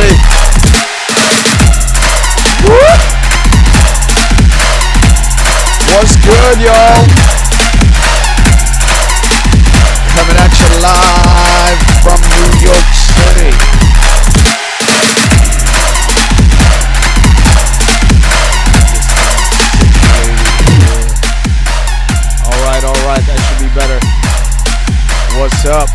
everybody. Woo! What's good, y'all? Coming at you live from New York City. All right, that should be better. What's up?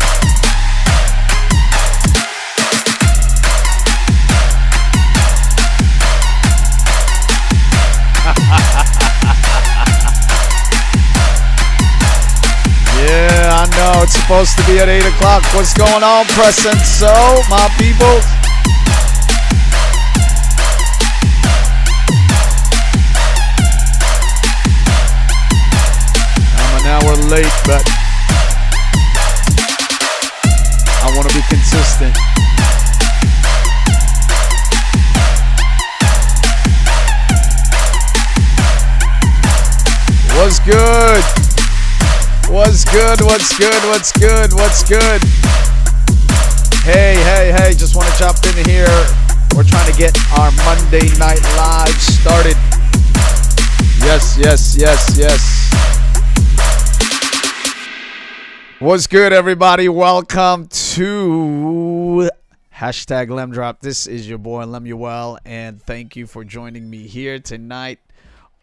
Yeah, I know. It's supposed to be at 8 o'clock. What's going on, Preston? So, my people. I'm an hour late, but I want to be consistent. What's good? What's good? What's good? What's good? What's good? Hey, just want to jump in here. We're trying to get our Monday Night Live started. Yes. What's good, everybody? Welcome to hashtag Lemdrop. This is your boy Lemuel, and thank you for joining me here tonight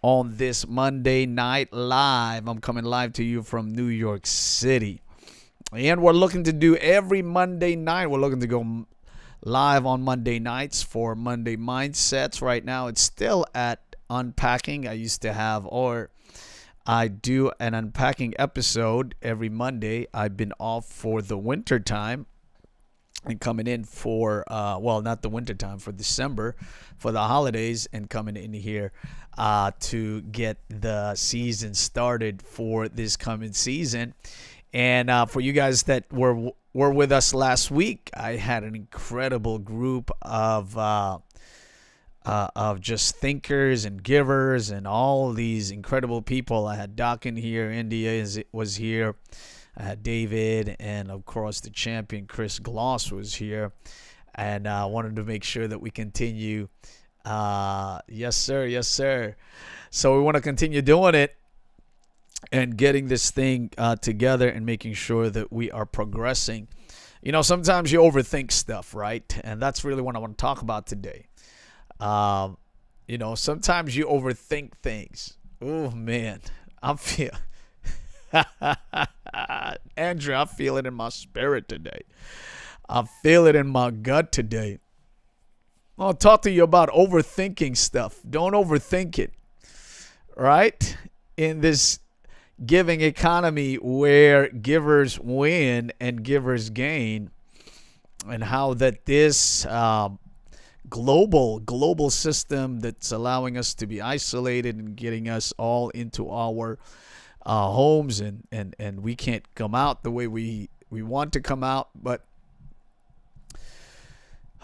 on this Monday Night Live. I'm coming live to you from New York City. And we're looking to do every Monday night. We're looking to go live on Monday nights for Monday Mindsets. Right now, it's still at Unpacking. I do an Unpacking episode every Monday. I've been off for the winter time and coming in for, not the winter time, for December, for the holidays, and coming in here to get the season started for this coming season. And for you guys that were with us last week, I had an incredible group of just thinkers and givers and all these incredible people. I had Doc in here, India was here, I had David, and of course the champion Chris Gloss was here. And I wanted to make sure that we continue. Yes, sir. So we want to continue doing it and getting this thing together and making sure that we are progressing. You know, sometimes you overthink stuff, right? And that's really what I want to talk about today. Sometimes you overthink things. Oh, man. Andrew, I feel it in my spirit today. I feel it in my gut today. I'll talk to you about overthinking stuff. Don't overthink it, right? In this giving economy where givers win and givers gain, and how that this global system that's allowing us to be isolated and getting us all into our homes, and we can't come out the way we want to come out, but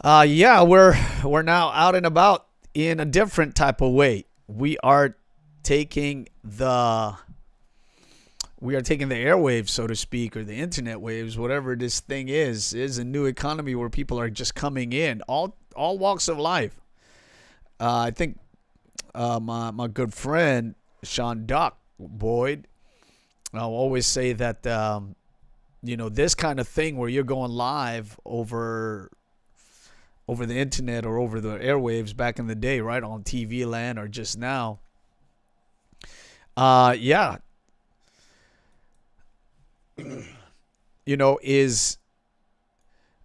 we're now out and about in a different type of way. We are taking the airwaves, so to speak, or the internet waves, whatever this thing is a new economy where people are just coming in, all walks of life. I think my good friend Sean Doc Boyd, I'll always say that this kind of thing where you're going live over the internet or over the airwaves back in the day, right, on TV land or just now. Is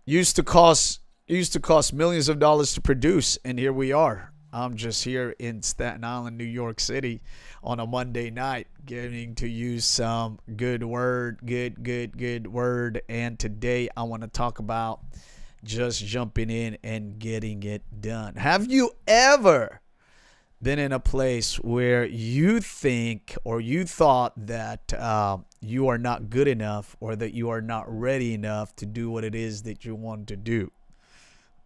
used to cost millions of dollars to produce, and here we are. I'm just here in Staten Island, New York City, on a Monday night, getting to use some good word. And today I want to talk about just jumping in and getting it done. Have you ever been in a place where you think or you thought that you are not good enough, or that you are not ready enough to do what it is that you want to do?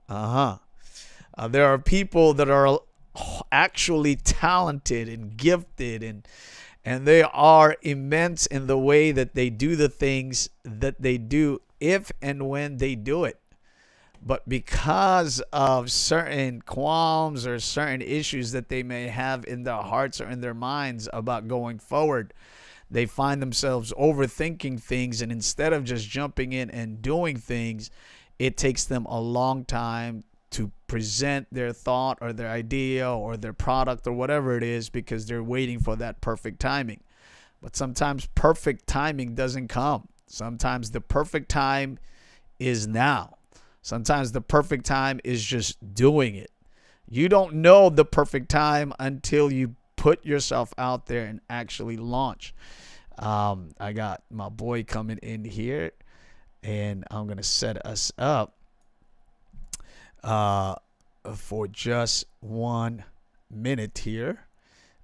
There are people that are actually talented and gifted, and they are immense in the way that they do the things that they do, if and when they do it. But because of certain qualms or certain issues that they may have in their hearts or in their minds about going forward, they find themselves overthinking things. And instead of just jumping in and doing things, it takes them a long time to present their thought or their idea or their product or whatever it is, because they're waiting for that perfect timing. But sometimes perfect timing doesn't come. Sometimes the perfect time is now. Sometimes the perfect time is just doing it. You don't know the perfect time until you put yourself out there and actually launch. I got my boy coming in here, and I'm going to set us up for just 1 minute here.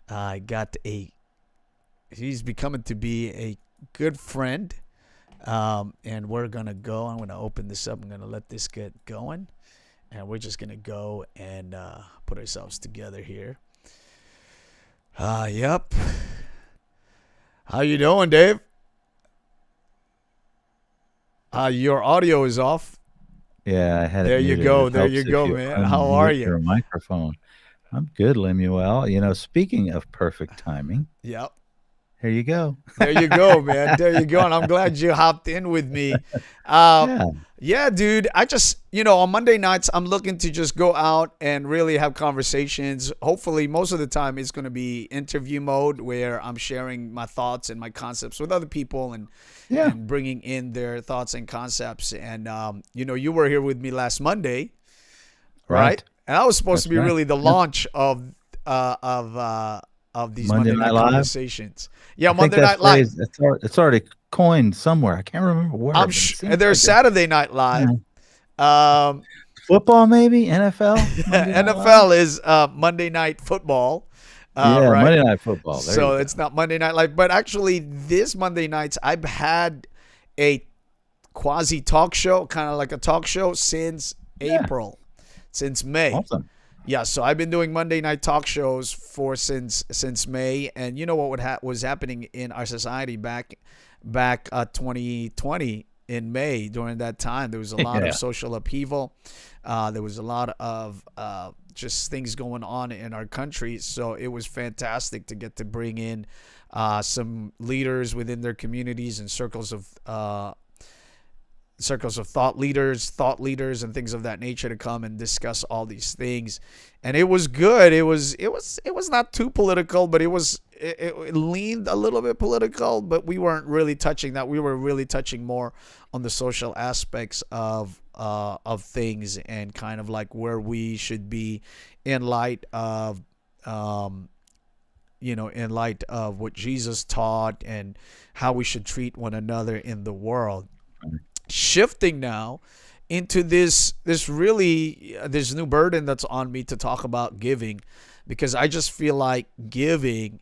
I got he's becoming to be a good friend. And we're going to go. I'm going to open this up. I'm going to let this get going. And we're just going to go and put ourselves together here. Yep. How you doing, Dave? Your audio is off. Yeah, I had it There you muted. go. It There helps you if go, you man. How are unmute you? your microphone. I'm good, Lemuel. Speaking of perfect timing, Yep. here you go. There you go, man. There you go. And I'm glad you hopped in with me. Yeah, Yeah, dude. I just, on Monday nights, I'm looking to just go out and really have conversations. Hopefully, most of the time, it's going to be interview mode where I'm sharing my thoughts and my concepts with other people and yeah, bringing in their thoughts and concepts. And, you were here with me last Monday, right? right. And I was supposed to That's be right. really the Yep. launch of these Monday Monday Night night Live. conversations. Yeah, I think Monday that Night Live. phrase it's already coined somewhere. I can't remember where, but it seems There's like it's Saturday Night Live. yeah. Um, Football, maybe NFL. Monday Night Live. NFL is Monday Night Football, Yeah, right? Monday Night Football. There you So go. it's not Monday Night Live, but actually this Monday nights I've had a quasi talk show, kind of like a talk show since Yeah, April, since May. awesome. Yeah, so I've been doing Monday night talk shows for since May, and you know what was happening in our society back 2020 in May. During that time, there was a lot of Yeah, social upheaval. There was a lot of just things going on in our country. So it was fantastic to get to bring in some leaders within their communities and circles of thought leaders, and things of that nature to come and discuss all these things. And it was good. It was not too political, but it leaned a little bit political, but we weren't really touching that. We were really touching more on the social aspects of things, and kind of like where we should be in light of in light of what Jesus taught and how we should treat one another in the world. Shifting now into this new burden that's on me to talk about giving, because I just feel like giving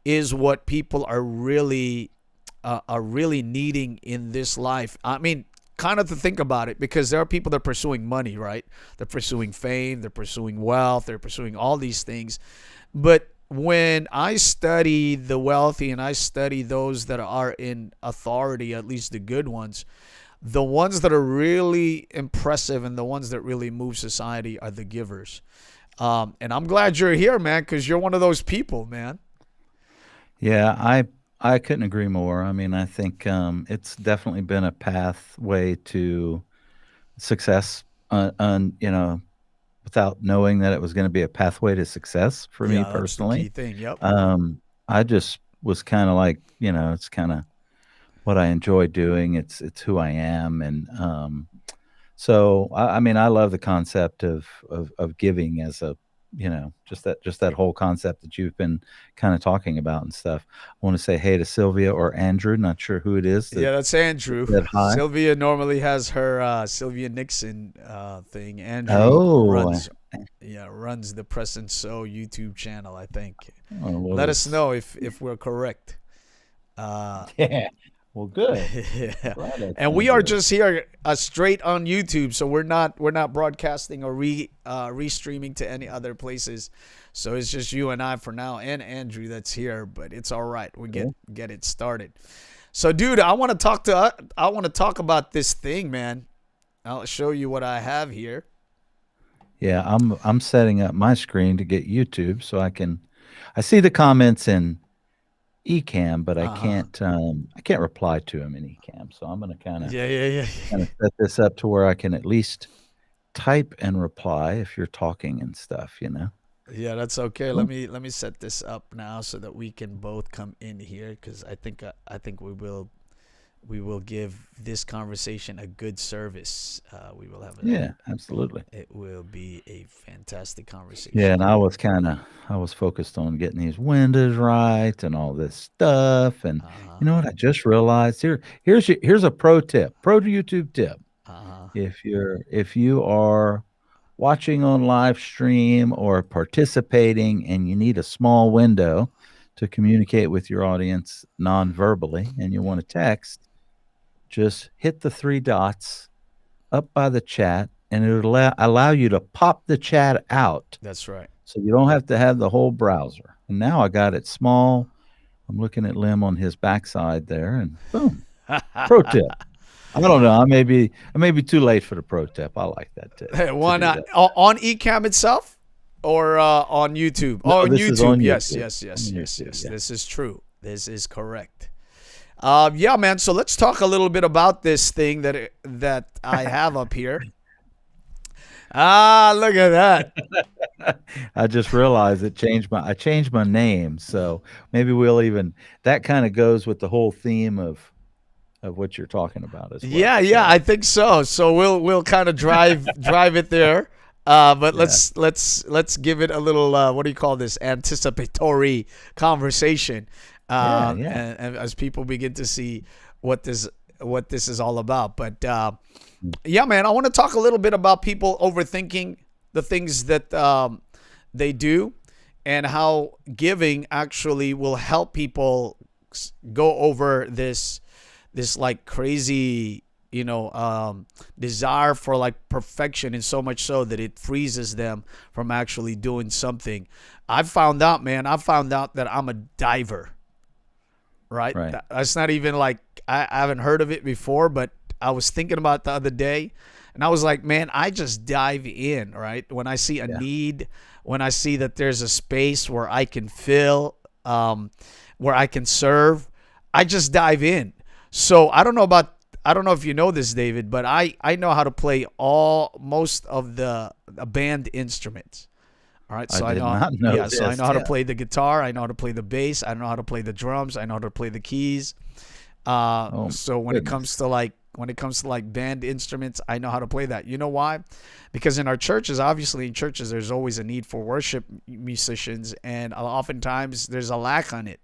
is what people are really needing in this life. I mean, kind of to think about it, because there are people that are pursuing money, right? They're pursuing fame, they're pursuing wealth, they're pursuing all these things. But when I study the wealthy and I study those that are in authority, at least the good ones, the ones that are really impressive and the ones that really move society are the givers. And I'm glad you're here, man, because you're one of those people, man. yeah. I couldn't agree more. I mean, I think it's definitely been a pathway to success, without knowing that it was going to be a pathway to success for me Yeah, that's the personally. key thing. Yep. I just was kind of like, it's kind of what I enjoy doing. It's who I am, and so I mean, I love the concept of giving as a just that whole concept that you've been kind of talking about and stuff. I want to say hey to Sylvia or Andrew. Not sure who it is that Yeah, that's Andrew. said hi. Sylvia normally has her Sylvia Nixon thing. Andrew Oh, runs the Press and Sow YouTube channel, I think. oh, well, Let us know if we're correct. yeah. Well, good. Yeah. Glad that's And we are Andrew. just here straight on YouTube, so we're not broadcasting or restreaming to any other places. So it's just you and I for now, and Andrew that's here, but it's all right. We Cool. get it started. So, dude, I want to talk about this thing, man. I'll show you what I have here. Yeah, I'm setting up my screen to get YouTube so I see the comments in Ecamm, but Uh-huh. I can't reply to them in Ecamm. So I'm gonna Yeah, yeah, yeah. kind of set this up to where I can at least type and reply if you're talking and stuff. Yeah, that's okay. Let Cool. me set this up now so that we can both come in here because I think we will give this conversation a good service. We will have a Yeah, absolutely. it will be a fantastic Yeah, conversation. and I was focused on getting these windows right and all this stuff. And Uh-huh. you know what? I just realized here's a pro tip, pro to YouTube tip. Uh-huh. If you are watching on live stream or participating and you need a small window to communicate with your audience non-verbally and you want to text, just hit the three dots up by the chat and it'll allow you to pop the chat out That's right. so you don't have to have the whole browser. And now I got it small. I'm looking at Lim on his backside there and boom, pro tip. I don't know. I may be too late for the pro tip. I like that tip to Why do not that. on Ecamm itself or on YouTube? No, Oh, on this is YouTube. on Yes, YouTube. yes, On yes, yes, YouTube, yes. yeah. This is true. This is correct. Yeah, man. So let's talk a little bit about this thing that I have up here. Ah, look at that. I just realized I changed my name, so maybe we'll even that kind of goes with the whole theme of what you're talking about as well. Yeah, yeah, So I think so. So we'll kind of drive it there. But yeah, let's give it a little what do you call this anticipatory conversation, yeah, yeah. and as people begin to see what this what this is all about. But yeah, man, I want to talk a little bit about people overthinking the things that they do, and how giving actually will help people go over this like crazy desire for like perfection, and so much so that it freezes them from actually doing something. I found out that I'm a diver, right? Right. That's not even like I haven't heard of it before, but I was thinking about it the other day, and I was like, man, I just dive in, right? When I see a Yeah. need, when I see that there's a space where I can fill, where I can serve, I just dive in. So I don't know if you know this, David, but I know how to play all most of the band instruments. All right, I so I did know, not know yeah, so I this. know how to Yeah. play the guitar, I know how to play the bass, I know how to play the drums, I know how to play the keys. Oh my So goodness. when it comes to like band instruments, I know how to play that. You know why? Because in our churches, obviously in churches, there's always a need for worship musicians, and oftentimes there's a lack on it.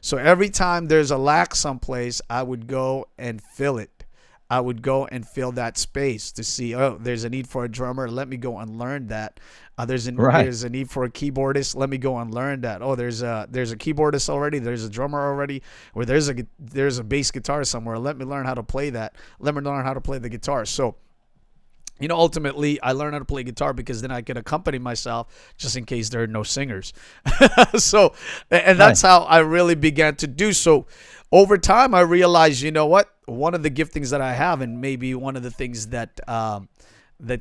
So every time there's a lack someplace, I would go and fill it. I would go and fill that space to see, oh, there's a need for a drummer. Let me go and learn that. Right. There's a need for a keyboardist. Let me go and learn that. Oh, there's a keyboardist already. There's a drummer already. Or there's a bass guitar somewhere. Let me learn how to play that. Let me learn how to play the guitar. So ultimately, I learned how to play guitar because then I could accompany myself just in case there are no singers. So, and Right. that's how I really began to do. So, over time, I realized, you know what? One of the giftings that I have, and maybe one of the things that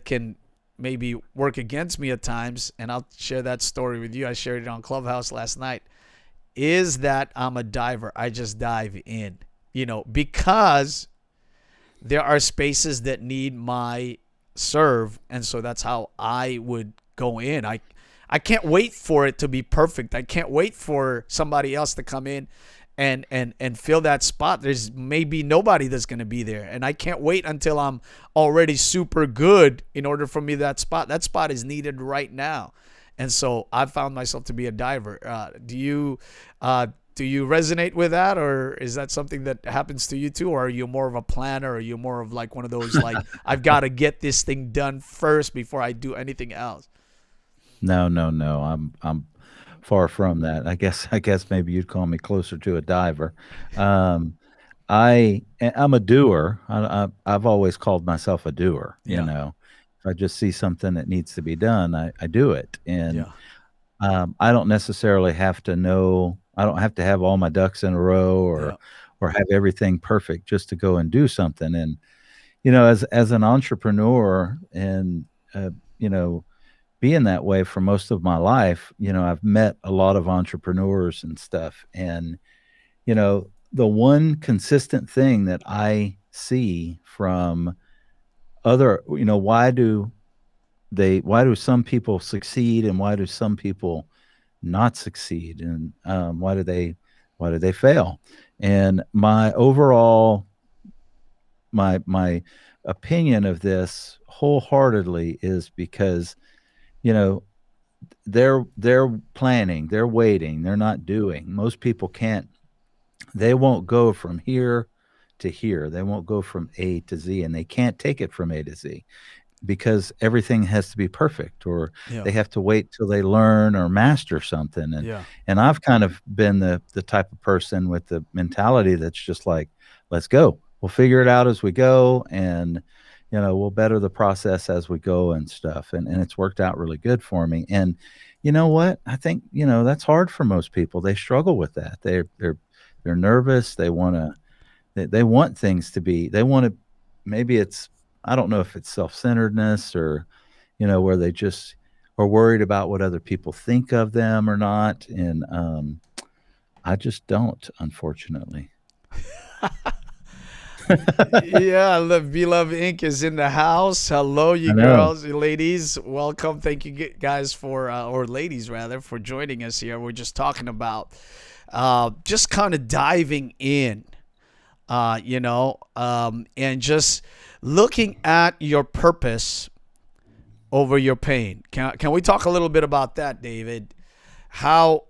can maybe work against me at times, and I'll share that story with you. I shared it on Clubhouse last night. Is that I'm a diver? I just dive in, because there are spaces that need my serve, and so that's how I would go in. I can't wait for it to be perfect. I can't wait for somebody else to come in and fill that spot. There's maybe nobody that's going to be there, and I can't wait until I'm already super good in order for me that spot is needed right now. And so I found myself to be a diver. Do you resonate with that, or is that something that happens to you too, or are you more of a planner, or are you more of like one of those like I've got to get this thing done first before I do anything else? No, no, no. I'm far from that. I guess maybe you'd call me closer to a diver. Um, I'm a doer. I've always called myself a doer. Yeah, If I just see something that needs to be done, I do it. And yeah, I don't necessarily have to know. I don't have to have all my ducks in a row yeah, or have everything perfect just to go and do something. And as an entrepreneur and uh, you know being that way for most of my life, I've met a lot of entrepreneurs and stuff. And, the one consistent thing that I see from other, why do some people succeed and why do some people not succeed? And why do they fail? And my opinion of this wholeheartedly is because, you know, they're planning, they're waiting, they're not doing. Most people can't. They won't go from here to here. They won't go from A to Z, and they can't take it from A to Z because everything has to be perfect, or Yeah. they have to wait till they learn or master something. and Yeah. and I've kind of been the type of person with the mentality that's just like, let's go, we'll figure it out as we go, and we'll better the process as we go and stuff. And it's worked out really good for me. And you know what, I think that's hard for most people. They struggle with that. They're nervous. They want things to be, they want to, maybe it's, I don't know if it's self-centeredness, or where they just are worried about what other people think of them or not. And I just don't, unfortunately. Yeah, Love Inc. is in the house. Hello, you I know. girls, you ladies. Welcome. Thank you guys for, or ladies rather, for joining us here. We're just talking about, just kind of diving in, and just looking at your purpose over your pain. Can we talk a little bit about that, David? How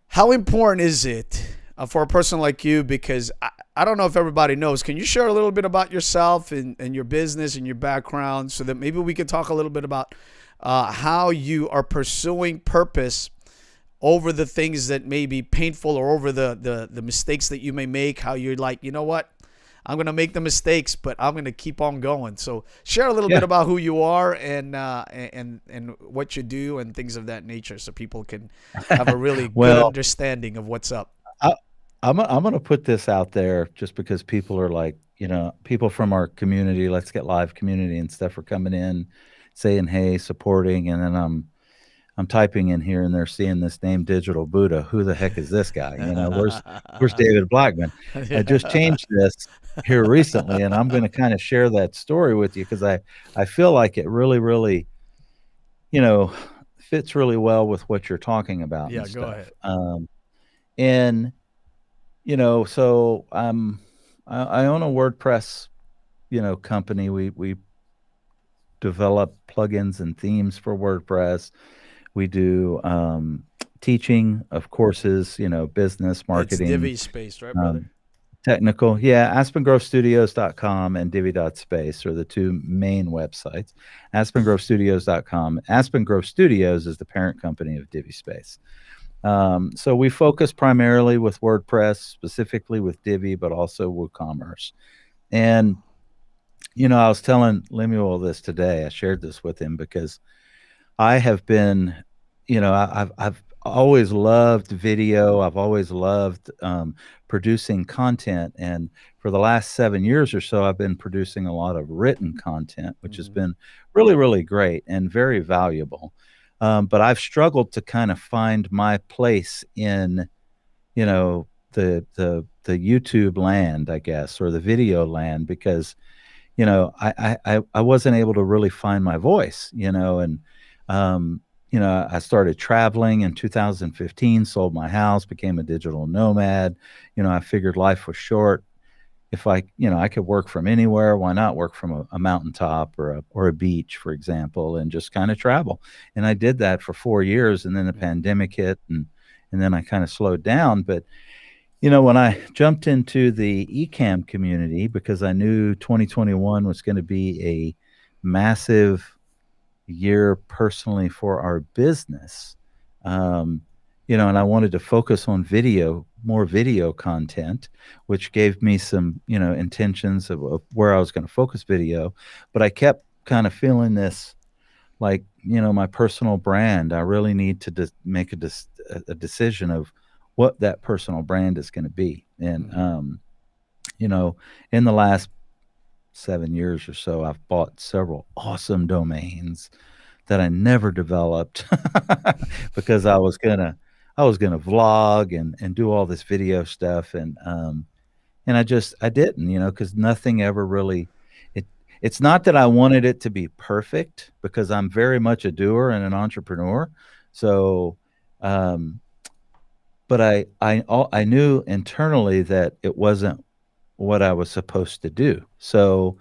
how important is it for a person like you? Because I don't know if everybody knows. Can you share a little bit about yourself and your business and your background so that maybe we could talk a little bit about how you are pursuing purpose over the things that may be painful, or over the mistakes that you may make, how you're like, you know what? I'm going to make the mistakes, but I'm going to keep on going. So share a little bit Yeah. about who you are and what you do and things of that nature so people can have a really good Well, understanding of what's up. I, I'm going to put this out there just because people are like, people from our community, Let's Get Live community and stuff, are coming in, saying hey, supporting, and then I'm typing in here and they're seeing this name, Digital Buddha. Who the heck is this guy? Where's David Blackman? I just Yeah. changed this here recently, and I'm going to kind of share that story with you because I feel like it really, really, you know, fits really well with what you're talking about and Yeah, go stuff. ahead. And so I own a WordPress, company. We develop plugins and themes for WordPress. We do teaching of courses, business, It's marketing, Divi space, right, brother? um, technical. Yeah, AspenGroveStudios.com and Divi.space are the two main websites. AspenGroveStudios.com. Aspen Grove Studios is the parent company of Divi Space. So we focus primarily with WordPress, specifically with Divi, but also WooCommerce. And, I was telling Lemuel this today. I shared this with him because I have been, I've always loved video. I've always loved producing content, and for the last 7 years or so, I've been producing a lot of written content, which has Mm-hmm. been really, really great and very valuable. But I've struggled to kind of find my place in, the YouTube land, I guess, or the video land, because I wasn't able to really find my voice, and I started traveling in 2015, sold my house, became a digital nomad. I figured life was short. If I could work from anywhere, why not work from a mountaintop or a beach, for example, and just kind of travel. And I did that for 4 years, and then the Mm-hmm. pandemic hit, and then I kind of slowed down. But when I jumped into the Ecamm community, because I knew 2021 was going to be a massive year personally for our business, um, and I wanted to focus on more video content, which gave me some, intentions of where I was going to focus video. But I kept kind of feeling this, like, my personal brand. I really need to make a decision of what that personal brand is going to be. And, Mm-hmm. you know, in the last 7 years or so, I've bought several awesome domains that I never developed because I was gonna vlog and do all this video stuff, and I didn't, because nothing ever really it it's not that I wanted it to be perfect because I'm very much a doer and an entrepreneur. So, um, but I knew internally that it wasn't what I was supposed to do. So,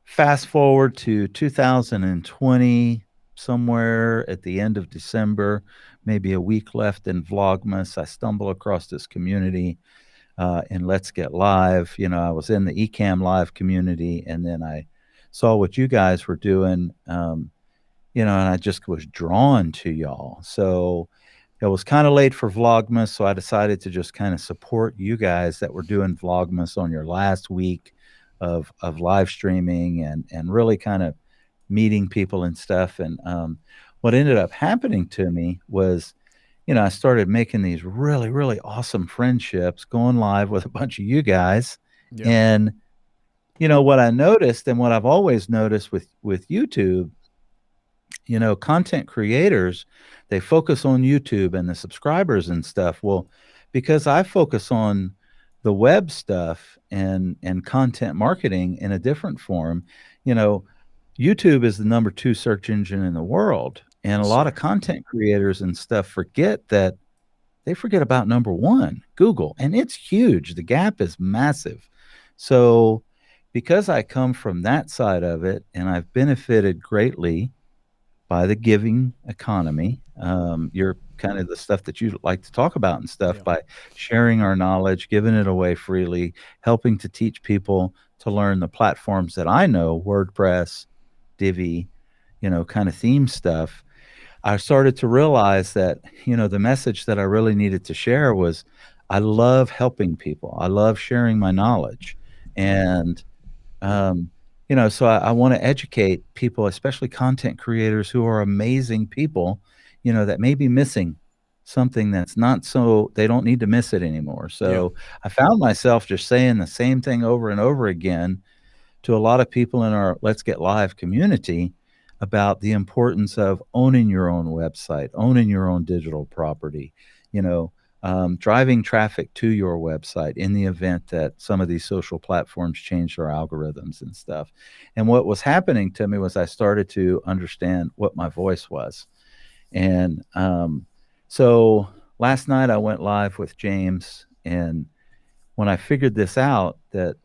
fast forward to 2020, somewhere at the end of December, maybe a week left in Vlogmas, I stumble across this community in Let's Get Live. I was in the EcammLive community, and then I saw what you guys were doing, and I just was drawn to y'all. So it was kind of late for Vlogmas, so I decided to just kind of support you guys that were doing Vlogmas on your last week of live streaming and really kind of meeting people and stuff. And what ended up happening to me was, I started making these really, really awesome friendships, going live with a bunch of you guys. Yeah. And what I noticed, and what I've always noticed with YouTube, content creators, they focus on YouTube and the subscribers and stuff. Well, because I focus on the web stuff and content marketing in a different form, you know, YouTube is the number 2 search engine in the world. And a Yes, lot sir. of content creators and stuff forget that they forget about number 1, Google, and it's huge. The gap is massive. So, because I come from that side of it and I've benefited greatly by the giving economy. You're kind of the stuff that you like to talk about and stuff Yeah. by sharing our knowledge, giving it away freely, helping to teach people to learn the platforms that I know, WordPress, Divi, kind of theme stuff. I started to realize that, the message that I really needed to share was I love helping people. I love sharing my knowledge. And so I want to educate people, especially content creators who are amazing people, that may be missing something that's not so they don't need to miss it anymore. Yeah. So I found myself just saying the same thing over and over again to a lot of people in our Let's Get Live community about the importance of owning your own website, owning your own digital property, you know, driving traffic to your website in the event that some of these social platforms change their algorithms and stuff. And what was happening to me was I started to understand what my voice was. And so last night I went live with James. And when I figured this out, that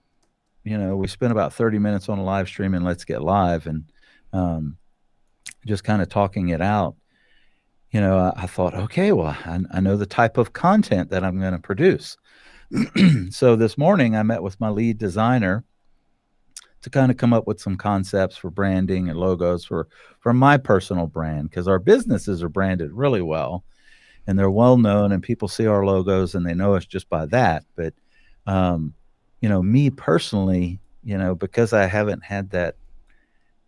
we spent about 30 minutes on a live stream and Let's Get Live and just kind of talking it out. I thought, okay, well, I know the type of content that I'm going to produce. So this morning I met with my lead designer to kind of come up with some concepts for branding and logos for my personal brand, because our businesses are branded really well and they're well known and people see our logos and they know us just by that. But me personally, because I haven't had that,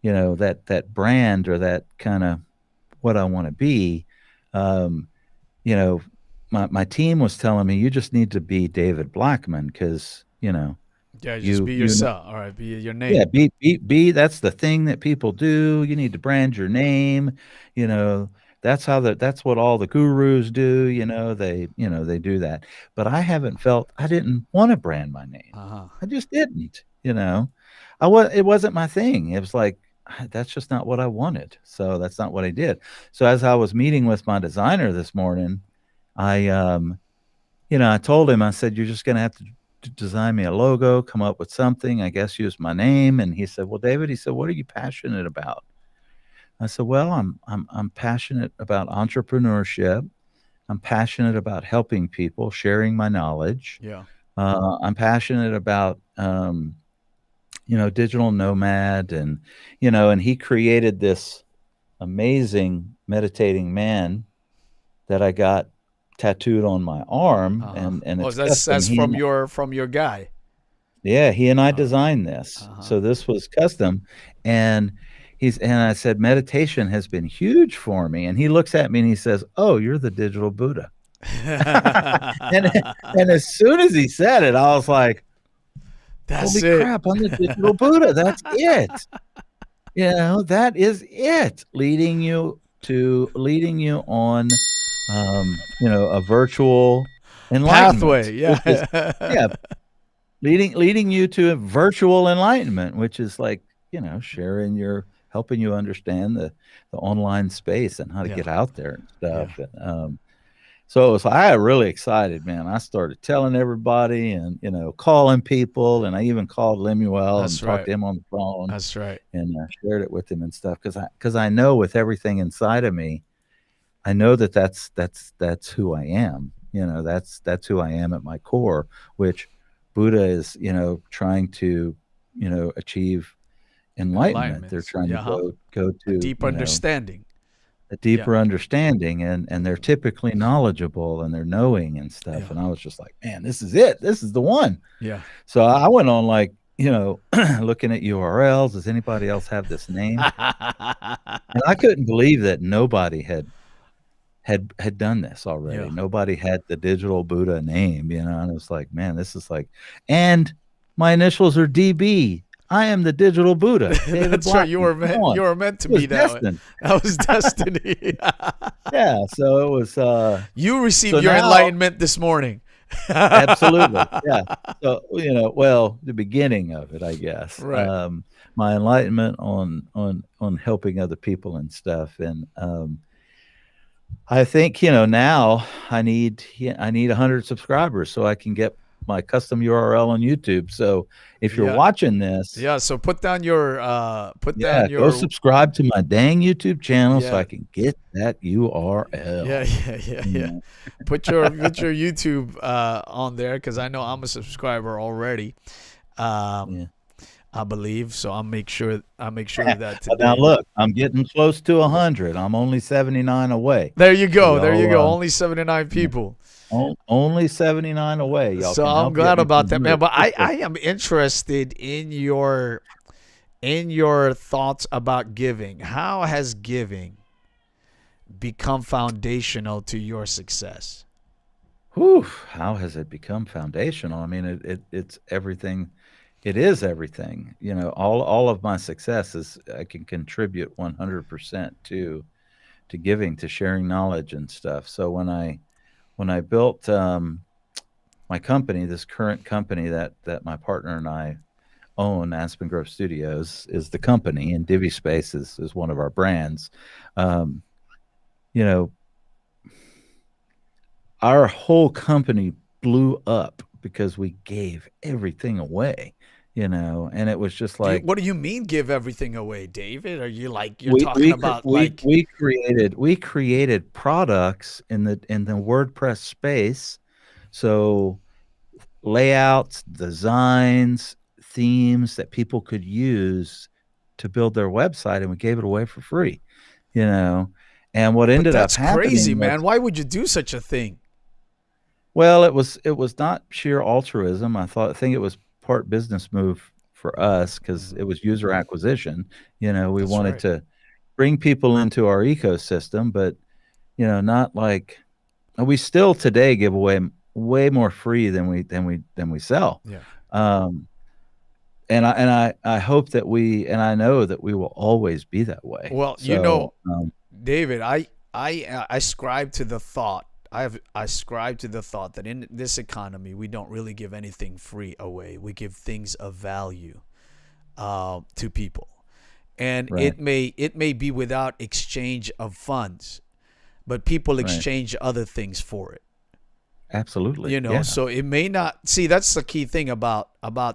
that brand or that kind of what I want to be, um, my team was telling me, you just need to be David Blackman because, Yeah. Just you, be you, yourself. All right. Be your yeah, name. that's the thing that people do. You need to brand your name, you know, that's what all the gurus do, they do that. But I didn't want to brand my name. Uh huh. I just didn't. It wasn't my thing. It was like, that's just not what I wanted. So that's not what I did. So as I was meeting with my designer this morning, I, I told him, I said, you're just going to have to design me a logo, come up with something, I guess use my name. And he said, well, David, he said, what are you passionate about? I said, well, I'm passionate about entrepreneurship. I'm passionate about helping people, sharing my knowledge. Yeah. I'm passionate about, digital nomad and he created this amazing meditating man that I got tattooed on my arm, Uh huh. and Oh, it's that's custom. from your guy. Yeah, he and I All right. designed this. Uh So this was custom. And I said, meditation has been huge for me. And he looks at me and he says, oh, you're the digital Buddha. and huh. and as soon as he said it, I was like, That's Holy it. crap, I'm the digital Buddha. That's it. That is it. Leading you on, a virtual enlightenment, Pathway. which is, Yeah. yeah, leading you to a virtual enlightenment, which is like, helping you understand the online space and how to Yeah. get out there and Yeah. stuff. And, so I got really excited, man. I started telling everybody and, calling people. And I even called Lemuel and That's talked right. to him on the phone That's right. and shared it with him and stuff. Cause I know with everything inside of me, I know that's who I am. That's who I am at my core, which Buddha is, trying to, achieve enlightenment. They're Enlightenments. trying to Yeah. Huh? go A to, deep understanding. a Yeah. deeper understanding, and they're typically knowledgeable and they're knowing and stuff. Yeah. And I was just like, man, this is it. This is the one. Yeah. So I went on like, looking at URLs. Does anybody else have this name? And I couldn't believe that nobody had done this already. Yeah. Nobody had the digital Buddha name, and it was like, man, this is like, and my initials are DB. I am the digital Buddha, David That's right. You Blackman. were Come meant. on. You were meant to It was be that way. destined. That was destiny. Yeah. So it was You received so your now, enlightenment this morning. absolutely. Yeah. So, well, the beginning of it, I guess. Right. My enlightenment on helping other people and stuff. And I think, now I need 100 subscribers so I can get my custom URL on YouTube. So if you're Yeah. watching this, Yeah. So put down your go subscribe to my dang YouTube channel so Yeah. I can get that URL. Yeah. Put your YouTube on there, because I know I'm a subscriber already. Yeah. I believe so. I'll make sure that today. Now look, I'm getting close to 100. I'm only 79 away. There you go. So There you go. Only 79 people. Only 79 away. Y'all So can I'm help glad get me about to that, man. 100 But I quickly. am interested in your thoughts about giving. How has giving become foundational to your success? Whew, how has it become foundational? I mean, it's everything. It is everything. All of my success is I can contribute 100% to giving, to sharing knowledge and stuff. So when I built my company, this current company that my partner and I own, Aspen Grove Studios is the company, and Divvy Space is one of our brands. Um, you know, our whole company blew up because we gave everything away, and it was just like, What do you mean give everything away, David? Are you like you're we talking we cr- about we like we created products in the WordPress space. So layouts, designs, themes that people could use to build their website, and we gave it away for free, you know. And what But ended up that's crazy, happening man. was, Why would you do such a thing? well, it was not sheer altruism. I think it was part business move for us because it was user acquisition. We That's wanted right. to bring people into our ecosystem, but not like, and we still today give away way more free than we sell. Yeah. Um, and I hope that and I know that we will always be that way. Well, So David, I ascribe to the thought. I ascribe to the thought that in this economy we don't really give anything free away. We give things of value to people, and right, it may be without exchange of funds, but people right, exchange other things for it. absolutely, yeah, So it may not see. That's the key thing about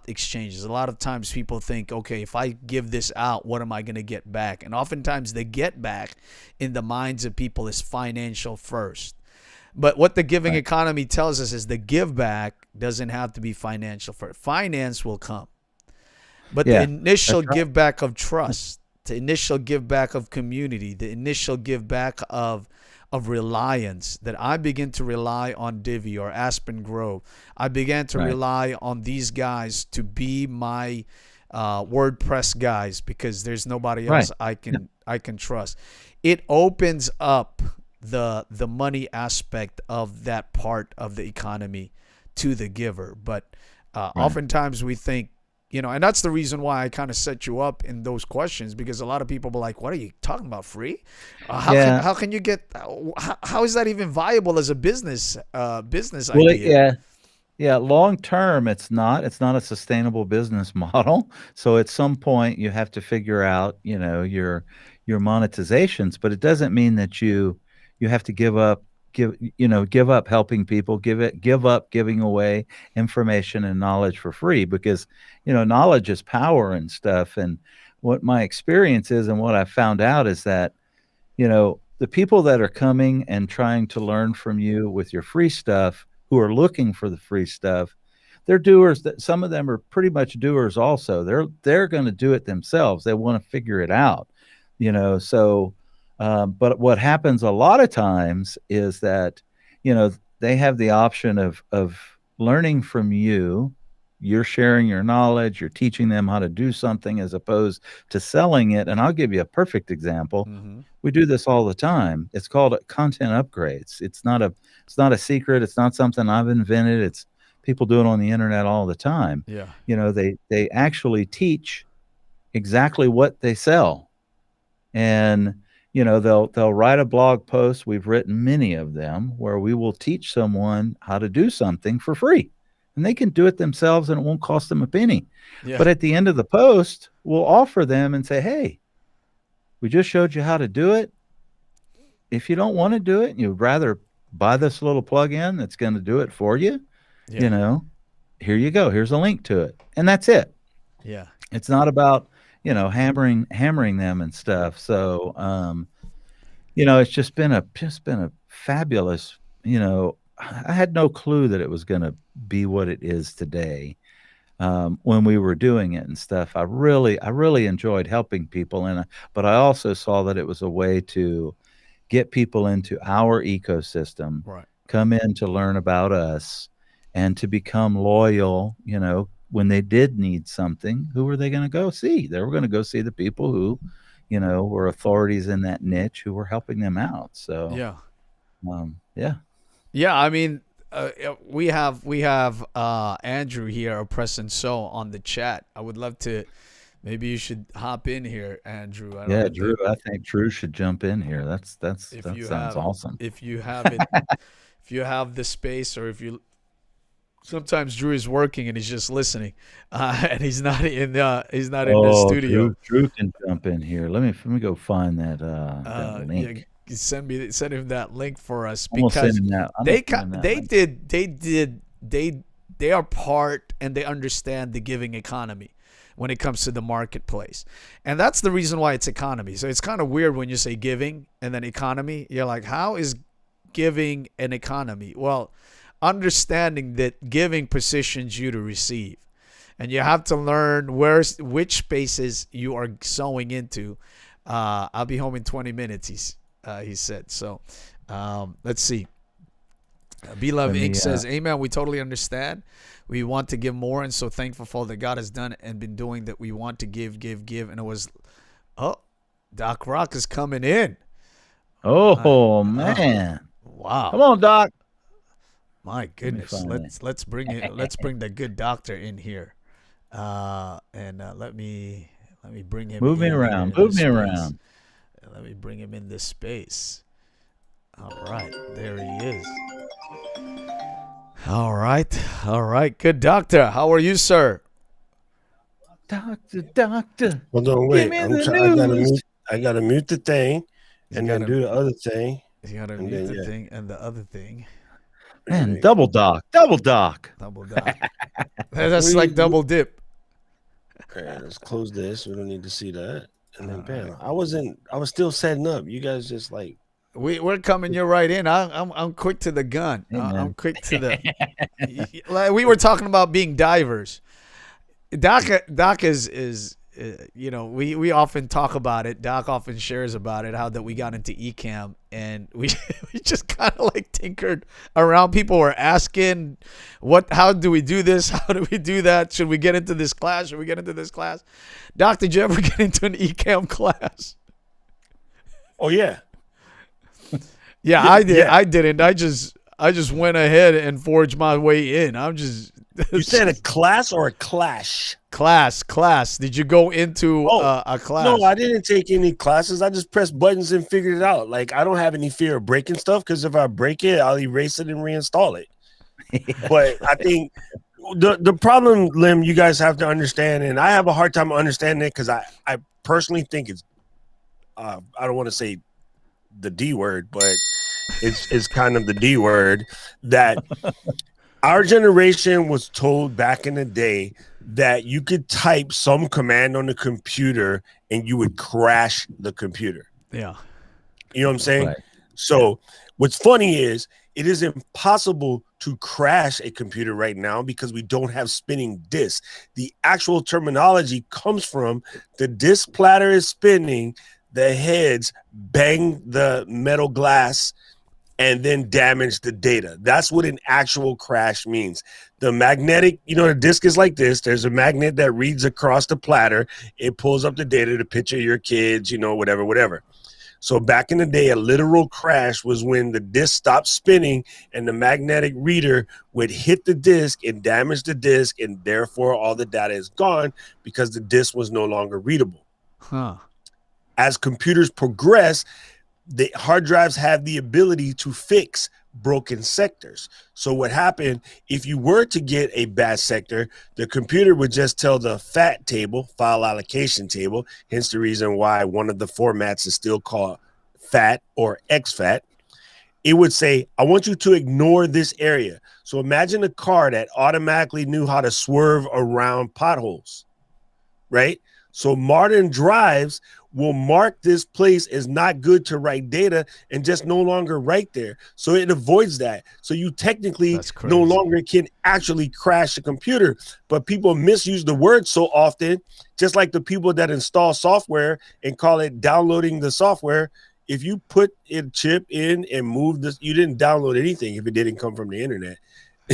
exchanges. A lot of times people think, okay, if I give this out, what am I going to get back? And oftentimes the get back in the minds of people is financial first. But what the giving right, economy tells us is the give back doesn't have to be financial first. Finance will come, but the yeah, initial that's right, give back of trust, the initial give back of community, the initial give back of reliance, that I begin to rely on Divi or Aspen Grove. I began to right, rely on these guys to be my WordPress guys, because there's nobody right, else I yeah, can trust. It opens up the money aspect of that part of the economy to the giver. But right, oftentimes we think and that's the reason why I kind of set you up in those questions, because a lot of people were like, what are you talking about, free? Yeah. How can you get, how is that even viable as a business Well, idea? yeah. Yeah, long term, it's not a sustainable business model. So at some point you have to figure out, your monetizations, but it doesn't mean that you have to give up helping people, give up giving away information and knowledge for free, because, knowledge is power and stuff. And what my experience is and what I found out is that, the people that are coming and trying to learn from you with your free stuff, who are looking for the free stuff, they're doers. That some of them are pretty much doers also. They're going to do it themselves. They want to figure it out, so but what happens a lot of times is that, they have the option of learning from you. You're sharing your knowledge, you're teaching them how to do something as opposed to selling it. And I'll give you a perfect example. Mm-hmm. We do this all the time. It's called content upgrades. It's not a secret. It's not something I've invented. It's people do it on the internet all the time. Yeah. They actually teach exactly what they sell. And they'll write a blog post. We've written many of them where we will teach someone how to do something for free. And they can do it themselves and it won't cost them a penny. Yeah. But at the end of the post, we'll offer them and say, hey, we just showed you how to do it. If you don't want to do it and you'd rather buy this little plug-in that's going to do it for you, Yeah. here you go. Here's a link to it. And that's it. Yeah. It's not about, hammering them and stuff. So, it's just been a fabulous, I had no clue that it was going to be what it is today. When we were doing it and stuff, I really enjoyed helping people. But I also saw that it was a way to get people into our ecosystem, Right. come in to learn about us and to become loyal. When they did need something, who were they going to go see? They were going to go see the people who, were authorities in that niche who were helping them out. So, Yeah. yeah. Yeah, I mean, we have Andrew here, pressing so on the chat. I would love to. Maybe you should hop in here, Andrew. I don't know Drew. I think Drew should jump in here. That sounds awesome. If you have it, if you have the space, or if you. Sometimes Drew is working and he's just listening, and he's not in the studio. Drew can jump in here. Let me go find that link. Yeah, send him that link for us, because they are part, and they understand the giving economy when it comes to the marketplace. And that's the reason why it's economy. So it's kind of weird when you say giving and then economy. You're like, how is giving an economy? Well, understanding that giving positions you to receive, and you have to learn which spaces you are sowing into. I'll be home in 20 minutes, he said. So let's see. Beloved Inc. says, amen. We totally understand. We want to give more, and so thankful for all that God has done and been doing, that we want to give. And it was, Doc Rock is coming in. Oh, man. Wow. Come on, Doc. My goodness. Let's bring the good doctor in here. And let me bring him. Move me around. Let me bring him in this space. All right, there he is. All right. Good doctor. How are you, sir? Doctor. Hold on, wait. I gotta mute the thing, and then do the other thing. You gotta mute the thing and the other thing. Man, double doc. That's like double dip. Okay, let's close this. We don't need to see that. And then bam. I was still setting up. You guys just like. We're coming you right in. I'm quick to the gun. I'm quick to the. Like we were talking about being divers. Doc is we often talk about it. Doc often shares about it, how that we got into Ecamm, and we just kind of like tinkered around. People were asking, how do we do this? How do we do that? Should we get into this class? Should we get into this class? Doc, did you ever get into an Ecamm class? Oh yeah. Yeah, I did. Yeah. I didn't. I just went ahead and forged my way in. I'm just. You said a class or a clash? Class. Did you go into a class? No, I didn't take any classes. I just pressed buttons and figured it out. Like, I don't have any fear of breaking stuff because if I break it, I'll erase it and reinstall it. But I think the problem, Lim, you guys have to understand, and I have a hard time understanding it because I personally think it's I don't want to say the D word, but it's kind of the D word, that our generation was told back in the day that you could type some command on the computer and you would crash the computer. Yeah. You know what I'm saying? Right. So what's funny is it is impossible to crash a computer right now because we don't have spinning disks. The actual terminology comes from the disk platter is spinning, the heads bang the metal glass and then damage the data. That's what an actual crash means. The magnetic, the disk is like this. There's a magnet that reads across the platter. It pulls up the data, the picture of your kids, whatever. So back in the day, a literal crash was when the disk stopped spinning and the magnetic reader would hit the disk and damage the disk, and therefore all the data is gone because the disk was no longer readable. Huh. As computers progress, the hard drives have the ability to fix broken sectors. So what happened, if you were to get a bad sector, the computer would just tell the FAT table, file allocation table, hence the reason why one of the formats is still called FAT or exFAT. It would say, I want you to ignore this area. So imagine a car that automatically knew how to swerve around potholes, right? So modern drives will mark this place as not good to write data and just no longer write there. So it avoids that. So you technically no longer can actually crash a computer, but people misuse the word so often, just like the people that install software and call it downloading the software. If you put a chip in and move this, you didn't download anything if it didn't come from the internet.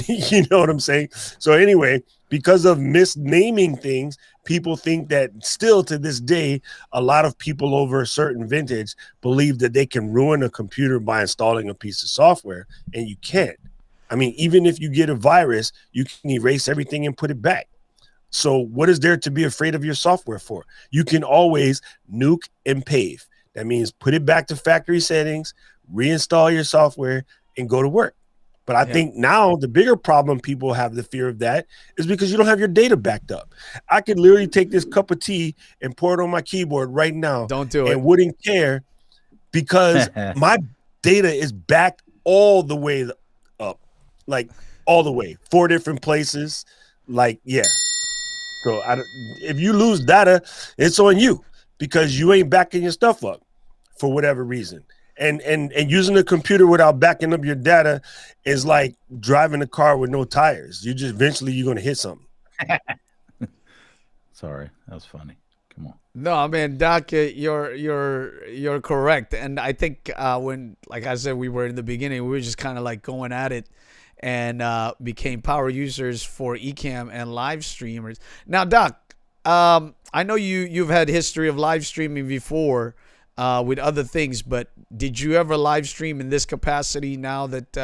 You know what I'm saying? So anyway, because of misnaming things, people think that still to this day, a lot of people over a certain vintage believe that they can ruin a computer by installing a piece of software, and you can't. I mean, even if you get a virus, you can erase everything and put it back. So what is there to be afraid of your software for? You can always nuke and pave. That means put it back to factory settings, reinstall your software, and go to work. But I think now the bigger problem people have the fear of that is because you don't have your data backed up. I could literally take this cup of tea and pour it on my keyboard right now. Don't do it. And wouldn't care because my data is backed all the way up, like all the way, 4 different places. Like, yeah. So if you lose data, it's on you because you ain't backing your stuff up for whatever reason. And using a computer without backing up your data is like driving a car with no tires. Eventually you're going to hit something. Sorry, that was funny. Come on. No, I mean, Doc, you're correct. And I think when, like I said, we were in the beginning, we were just kind of like going at it and became power users for Ecamm and live streamers. Now, Doc, I know you've had history of live streaming before. With other things, but did you ever live stream in this capacity now that,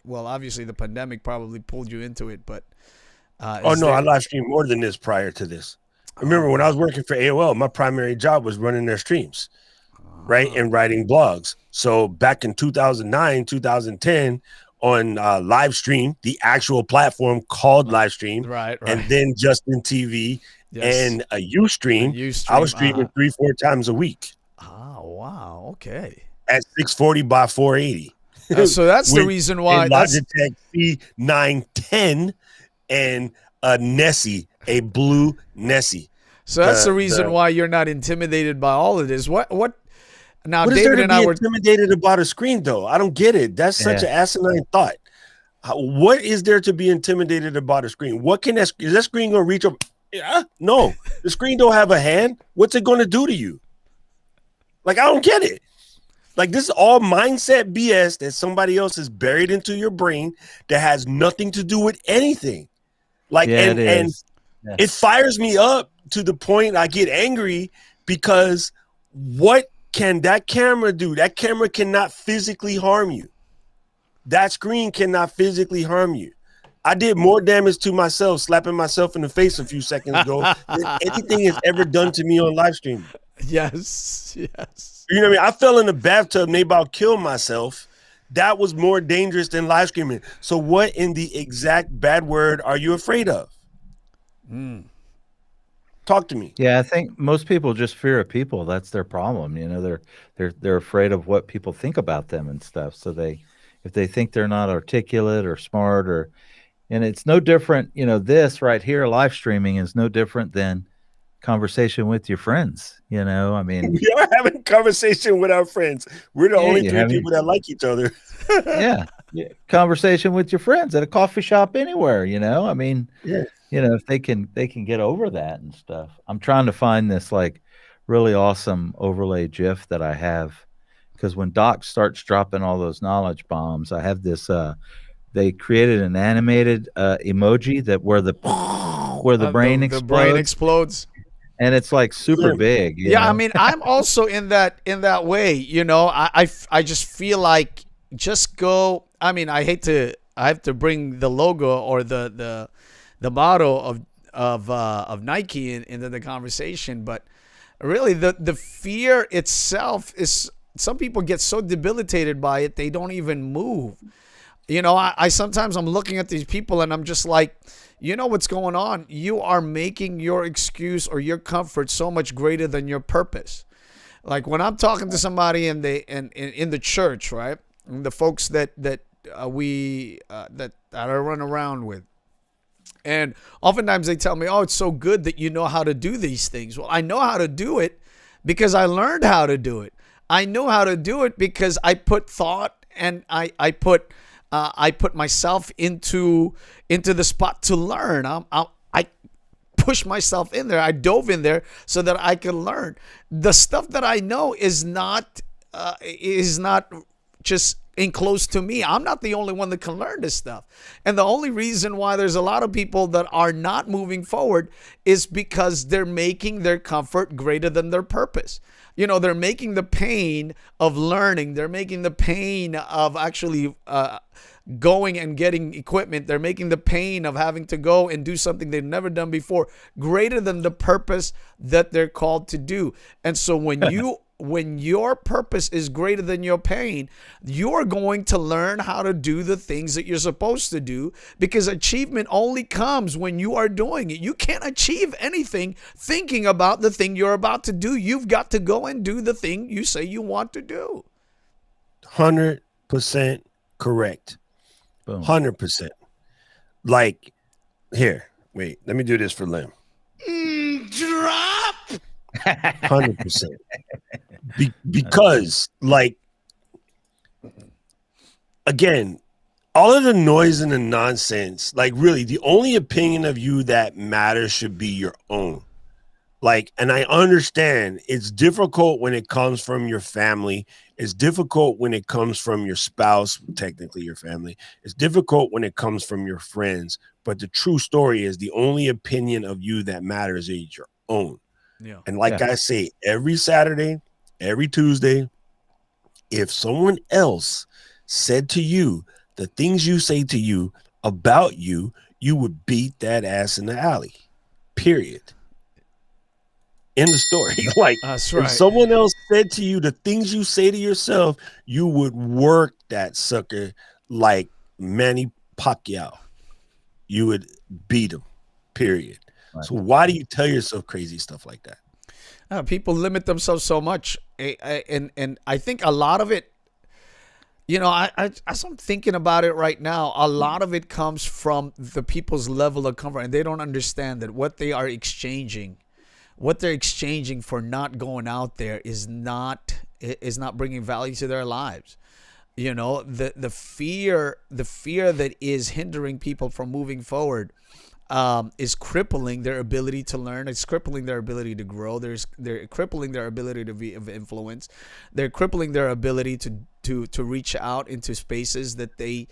well, obviously the pandemic probably pulled you into it, but. I live streamed more than this prior to this. Remember when I was working for AOL, my primary job was running their streams, right? And writing blogs. So back in 2009, 2010 on Livestream, the actual platform called Livestream, right. And then Justin TV and a Ustream, I was streaming 3-4 times a week. Oh, wow. Okay. At 640 by 480. So that's the reason why. Logitech C910 and a Nessie, a blue Nessie. So that's the reason why you're not intimidated by all of this. What now, what is David there to and be I were intimidated about a screen, though? I don't get it. That's such an asinine thought. What is there to be intimidated about a screen? What can is that screen going to reach up? No, the screen don't have a hand. What's it going to do to you? Like, I don't get it. Like, this is all mindset BS that somebody else has buried into your brain that has nothing to do with anything. Like, and it fires me up to the point I get angry because what can that camera do? That camera cannot physically harm you. that screen cannot physically harm you. I did more damage to myself slapping myself in the face a few seconds ago than anything has ever done to me on live streaming. Yes. Yes. You know what I mean? I fell in the bathtub and they about killed myself. That was more dangerous than live streaming. So what in the exact bad word are you afraid of? Talk to me. Yeah, I think most people just fear of people. That's their problem. You know, they're afraid of what people think about them and stuff. So if they think they're not articulate or smart, and it's no different, you know, this right here, live streaming is no different than conversation with your friends. You know, I mean, We are having a conversation with our friends. We're the only three people that like each other. yeah, conversation with your friends at a coffee shop anywhere. You know, I mean, Yeah. you know, if they can get over that and stuff. I'm trying to find this like really awesome overlay GIF that I have, because when Doc starts dropping all those knowledge bombs, I have this. They created an animated emoji that where the brain explodes. The brain explodes. And it's like super big. You know? I mean, I'm also in that way. You know, I just feel like just go. I mean, I have to bring the logo or the motto of Nike into the conversation, but really the fear itself is, some people get so debilitated by it they don't even move. You know, I sometimes I'm looking at these people and I'm just like, you know what's going on? You are making your excuse or your comfort so much greater than your purpose. Like when I'm talking to somebody in the church, right? And the folks that I run around with. And oftentimes they tell me, oh, it's so good that you know how to do these things. Well, I know how to do it because I learned how to do it. I know how to do it because I put thought and I put myself into the spot to learn. I pushed myself in there. I dove in there so that I could learn. The stuff that I know is not just enclosed to me. I'm not the only one that can learn this stuff. And the only reason why there's a lot of people that are not moving forward is because they're making their comfort greater than their purpose. You know, they're making the pain of learning. They're making the pain of actually going and getting equipment. They're making the pain of having to go and do something they've never done before greater than the purpose that they're called to do. And so when your purpose is greater than your pain, you're going to learn how to do the things that you're supposed to do, because achievement only comes when you are doing it. You can't achieve anything thinking about the thing you're about to do. You've got to go and do the thing you say you want to do. 100% correct. Boom. 100%. Like, here, wait, let me do this for Lim. Drop. 100%. Because, like, again, all of the noise and the nonsense, like, really, the only opinion of you that matters should be your own. Like, and I understand it's difficult when it comes from your family. It's difficult when it comes from your spouse, technically your family. It's difficult when it comes from your friends. But the true story is the only opinion of you that matters is your own. Yeah. And like I say, every Saturday, every Tuesday, if someone else said to you the things you say to you about you, you would beat that ass in the alley. Period. In the story. Like, that's right. If someone else said to you the things you say to yourself, you would work that sucker like Manny Pacquiao. You would beat him. Period. Right. So why do you tell yourself crazy stuff like that? People limit themselves so much, and I think a lot of it, you know, as I'm thinking about it right now, a lot of it comes from the people's level of comfort, and they don't understand that what they are exchanging, what they're exchanging for not going out there is not bringing value to their lives. You know, the fear that is hindering people from moving forward is crippling their ability to learn. It's crippling their ability to grow. They're crippling their ability to be of influence. They're crippling their ability to reach out into spaces that they,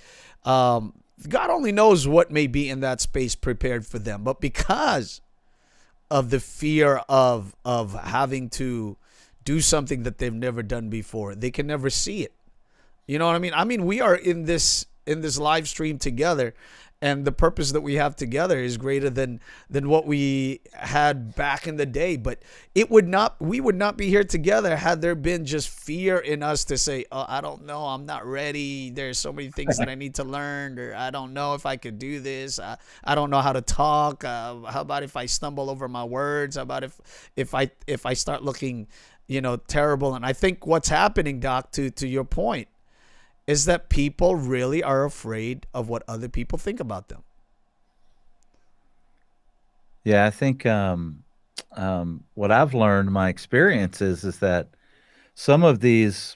God only knows what may be in that space prepared for them. But because of the fear of having to do something that they've never done before, they can never see it. You know what I mean? I mean, we are in this live stream together, and the purpose that we have together is greater than what we had back in the day. But we would not be here together had there been just fear in us to say, oh, I don't know, I'm not ready, there's so many things that I need to learn, or I don't know if I could do this, I don't know how to talk, how about if I stumble over my words, how about if I start looking, terrible. And I think what's happening, Doc, to your point, is that people really are afraid of what other people think about them. Yeah, I think what I've learned, my experience is that some of these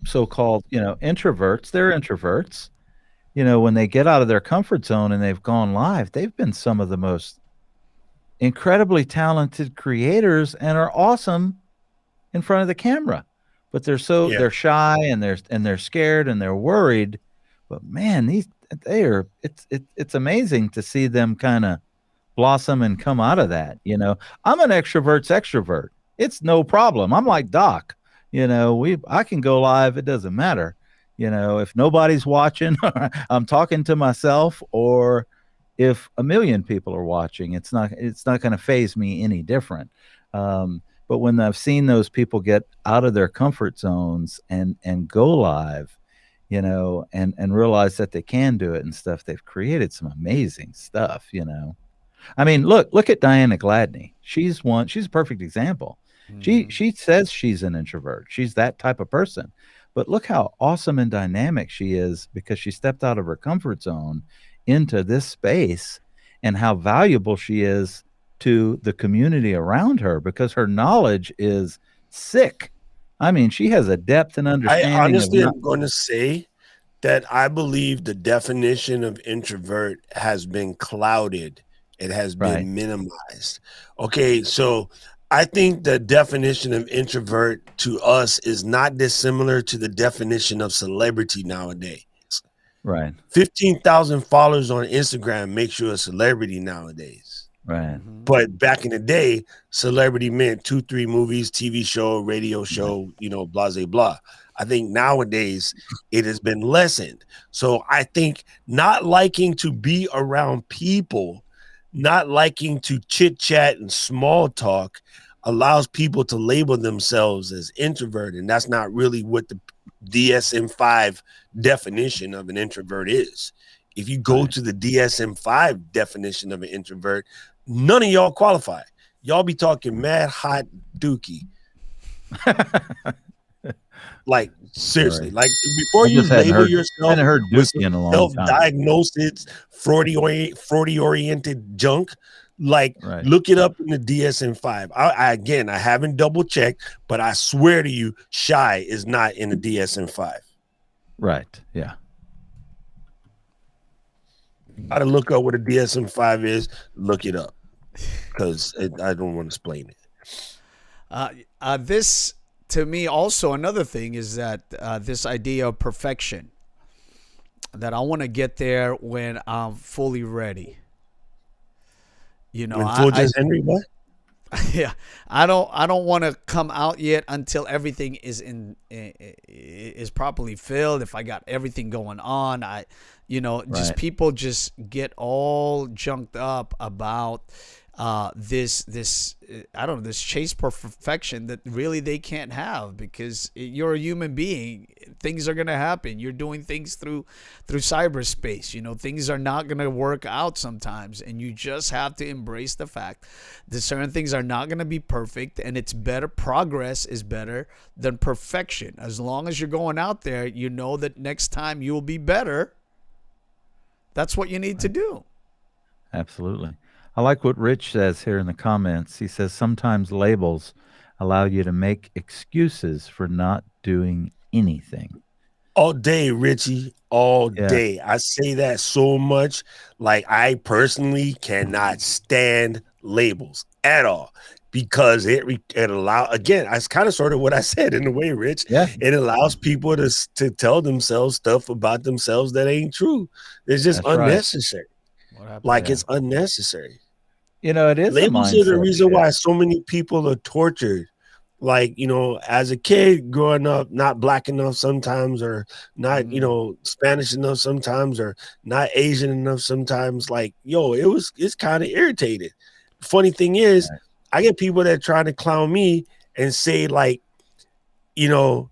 so-called, introverts, they're introverts. When they get out of their comfort zone and they've gone live, they've been some of the most incredibly talented creators and are awesome in front of the camera. But they're shy and they're scared and they're worried. But man, it's amazing to see them kind of blossom and come out of that. I'm an extrovert's extrovert. It's no problem. I'm like Doc. I can go live. It doesn't matter. If nobody's watching, I'm talking to myself, or if a million people are watching, it's not going to faze me any different. But when I've seen those people get out of their comfort zones and go live, and realize that they can do it and stuff, they've created some amazing stuff, I mean, look at Diana Gladney. She's a perfect example. Mm-hmm. She says she's an introvert. She's that type of person. But look how awesome and dynamic she is, because she stepped out of her comfort zone into this space, and how valuable she is to the community around her, because her knowledge is sick. I mean, she has a depth and understanding. I honestly am going to say that I believe the definition of introvert has been clouded. It has been minimized. Okay, so I think the definition of introvert to us is not dissimilar to the definition of celebrity nowadays. Right. 15,000 followers on Instagram makes you a celebrity nowadays. Right. But back in the day, celebrity meant 2-3 movies, TV show, radio show, blah, blah, blah. I think nowadays it has been lessened. So I think not liking to be around people, not liking to chit chat and small talk, allows people to label themselves as introvert. And that's not really what the DSM-5 definition of an introvert is. If you go to the DSM-5 definition of an introvert, none of y'all qualify. Y'all be talking mad hot dookie. Like, seriously, like before you label yourself with self-diagnosis, Freudy-oriented junk, like look it up in the DSM-5. I haven't double checked, but I swear to you, shy is not in the DSM-5. Right. Yeah. Got to look up what a DSM-5 is. Look it up, because I don't want to explain it. This, to me, also another thing is that this idea of perfection, that I want to get there when I'm fully ready. When Henry, what? Yeah, I don't want to come out yet until everything is properly filled. If I got everything going on, just people just get all junked up about this chase for perfection that really they can't have, because you're a human being. Things are going to happen. You're doing things through cyberspace. Things are not going to work out sometimes, and you just have to embrace the fact that certain things are not going to be perfect, and it's better. Progress is better than perfection. As long as you're going out there, that next time you'll be better. That's what you need to do. Absolutely. I like what Rich says here in the comments. He says sometimes labels allow you to make excuses for not doing anything. All day, Richie, all day. I say that so much. Like, I personally cannot stand labels at all, because it allows, again, it's kind of sort of what I said in a way, Rich. Yeah. It allows people to tell themselves stuff about themselves that ain't true. It's just unnecessary. Like, it's unnecessary. It is. Labels are the reason why so many people are tortured like, you know, as a kid growing up, not black enough sometimes, or not, you know, Spanish enough sometimes, or not Asian enough sometimes. Like, yo, it's kind of irritated. Funny thing is, I get people that try to clown me and say, like, you know,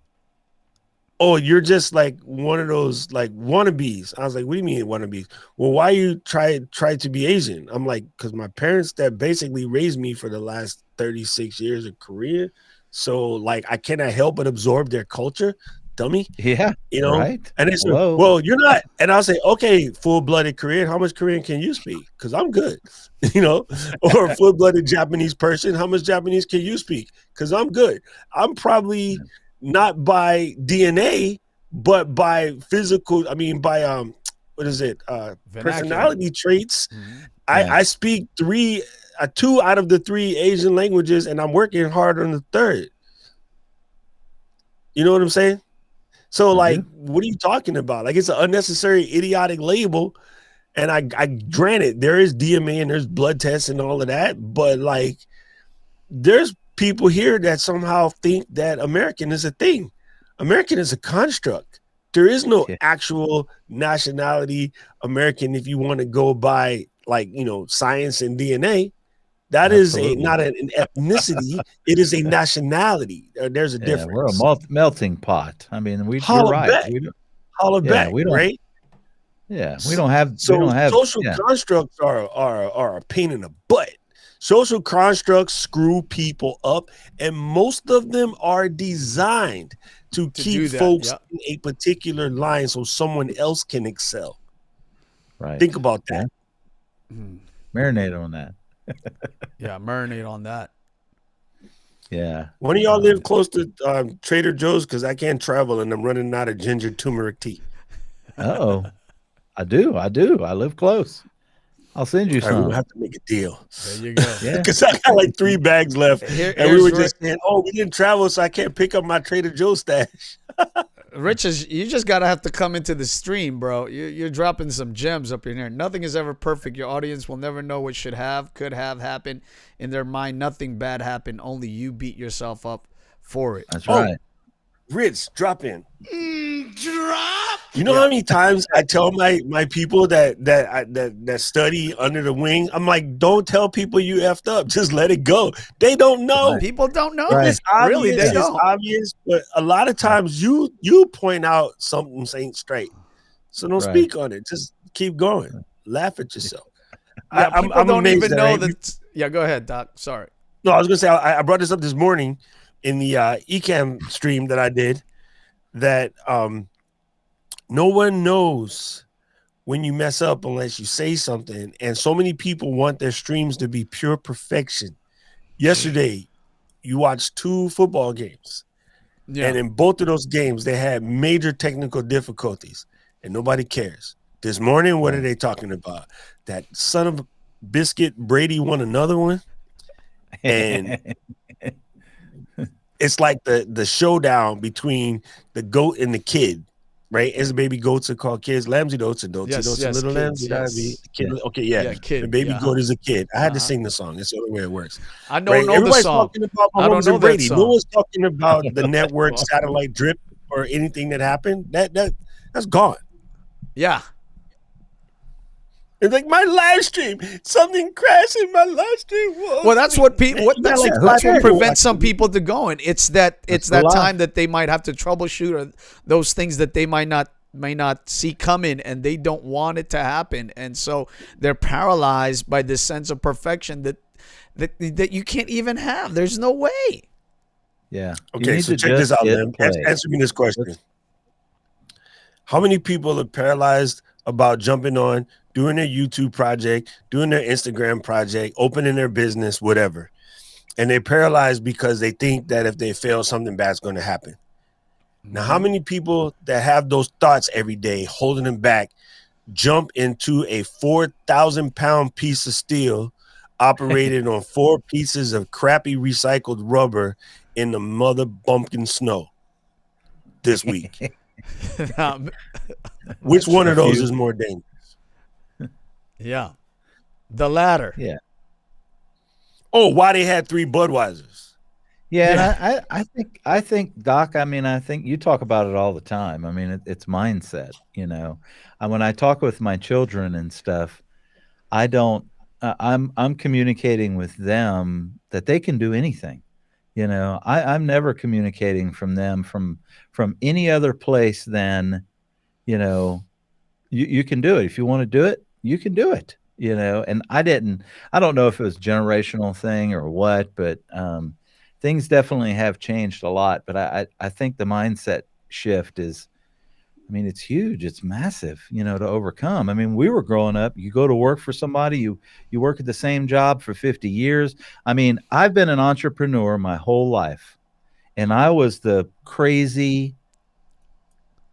oh, you're just like one of those like wannabes. I was like, what do you mean wannabes? Well, why you try to be Asian? I'm like, because my parents that basically raised me for the last 36 years of Korea. So like I cannot help but absorb their culture, dummy. Yeah. You know, Right. and they say, Hello. well, you're not. And I'll say, okay, full-blooded Korean, how much Korean can you speak? Because I'm good, you know, or a full-blooded Japanese person, how much Japanese can you speak? Because I'm good. I'm probably not by DNA, but by physical, I mean, by what is it? Personality traits. I speak two out of the three Asian languages, and I'm working hard on the third. You know what I'm saying? So, like, what are you talking about? Like, it's an unnecessary, idiotic label. And I granted, there is DMA and there's blood tests and all of that, but like, there's people here that somehow think that American is a thing. American is a construct. There is no actual nationality American if you want to go by, like, you know, science and DNA. That Absolutely. is not an ethnicity. It is a nationality. There's a difference. We're a melting pot. I mean, you're right. Back. Holla back, we don't, right? Yeah, we don't have. Social constructs are a pain in the butt. Social constructs screw people up, and most of them are designed to keep folks in a particular line so someone else can excel. Right. Think about that. Marinate on that. Marinate on that. Yeah. One of y'all live close to Trader Joe's? Because I can't travel and I'm running out of ginger turmeric tea. Oh, I do. I live close. I'll send you some. We'll have to make a deal. There you go. Because I got like 3 bags left. And we were just saying, oh, we didn't travel, so I can't pick up my Trader Joe's stash. Rich, you just gotta have to come into the stream, bro. You're dropping some gems up in here. Nothing is ever perfect. Your audience will never know what could have happened in their mind. Nothing bad happened. Only you beat yourself up for it. That's right. Rich, drop in. You know how many times I tell my people that study under the wing, I'm like, don't tell people you effed up. Just let it go. They don't know. People don't know. It's obvious, really, they don't. It's obvious, but a lot of times you point out something ain't straight. So don't speak on it. Just keep going. Laugh at yourself. People don't even know that. Yeah, go ahead, Doc. Sorry. No, I was gonna say I brought this up this morning in the Ecamm stream that I did. That no one knows when you mess up unless you say something. And so many people want their streams to be pure perfection. Yesterday, you watched 2 football games. Yeah. And in both of those games, they had major technical difficulties. And nobody cares. This morning, what are they talking about? That son of a biscuit Brady won another one. And it's like the showdown between the goat and the kid, right? As baby goats are called kids, lambsy goats and little lambs. Kid. Okay, kid. The baby goat is a kid. I had to sing the song. That's the only way it works. I don't know Everybody's the song. Talking about Mahomes and Brady. No one's talking about the network satellite drip or anything that happened. That's gone. Yeah. It's like my live stream. Something crashed in my live stream. Whoa. Well, that's what people. That's what prevents some people to going. It's that time that they might have to troubleshoot, or those things that they may not see coming, and they don't want it to happen, and so they're paralyzed by this sense of perfection that you can't even have. There's no way. Yeah. Okay, so check this out, man. Answer me this question. How many people are paralyzed about jumping on, doing their YouTube project, doing their Instagram project, opening their business, whatever, and they're paralyzed because they think that if they fail, something bad's going to happen? Now, how many people that have those thoughts every day holding them back jump into a 4,000-pound piece of steel operated on 4 pieces of crappy recycled rubber in the mother bumpkin snow this week? Which one of those is more dangerous? Yeah. The latter. Yeah. Oh, why they had 3 Budweisers? Yeah, and Yeah. I think Doc, I mean, I think you talk about it all the time. I mean, it's mindset, you know. When I talk with my children and stuff, I don't I'm communicating with them that they can do anything. You know, I'm never communicating from them from any other place than, you know, you can do it. If you want to do it, you can do it, you know. And I don't know if it was a generational thing or what, but things definitely have changed a lot. But I think the mindset shift is, I mean, it's huge. It's massive, you know, to overcome. I mean, we were growing up, you go to work for somebody, you work at the same job for 50 years. I mean, I've been an entrepreneur my whole life, and I was the crazy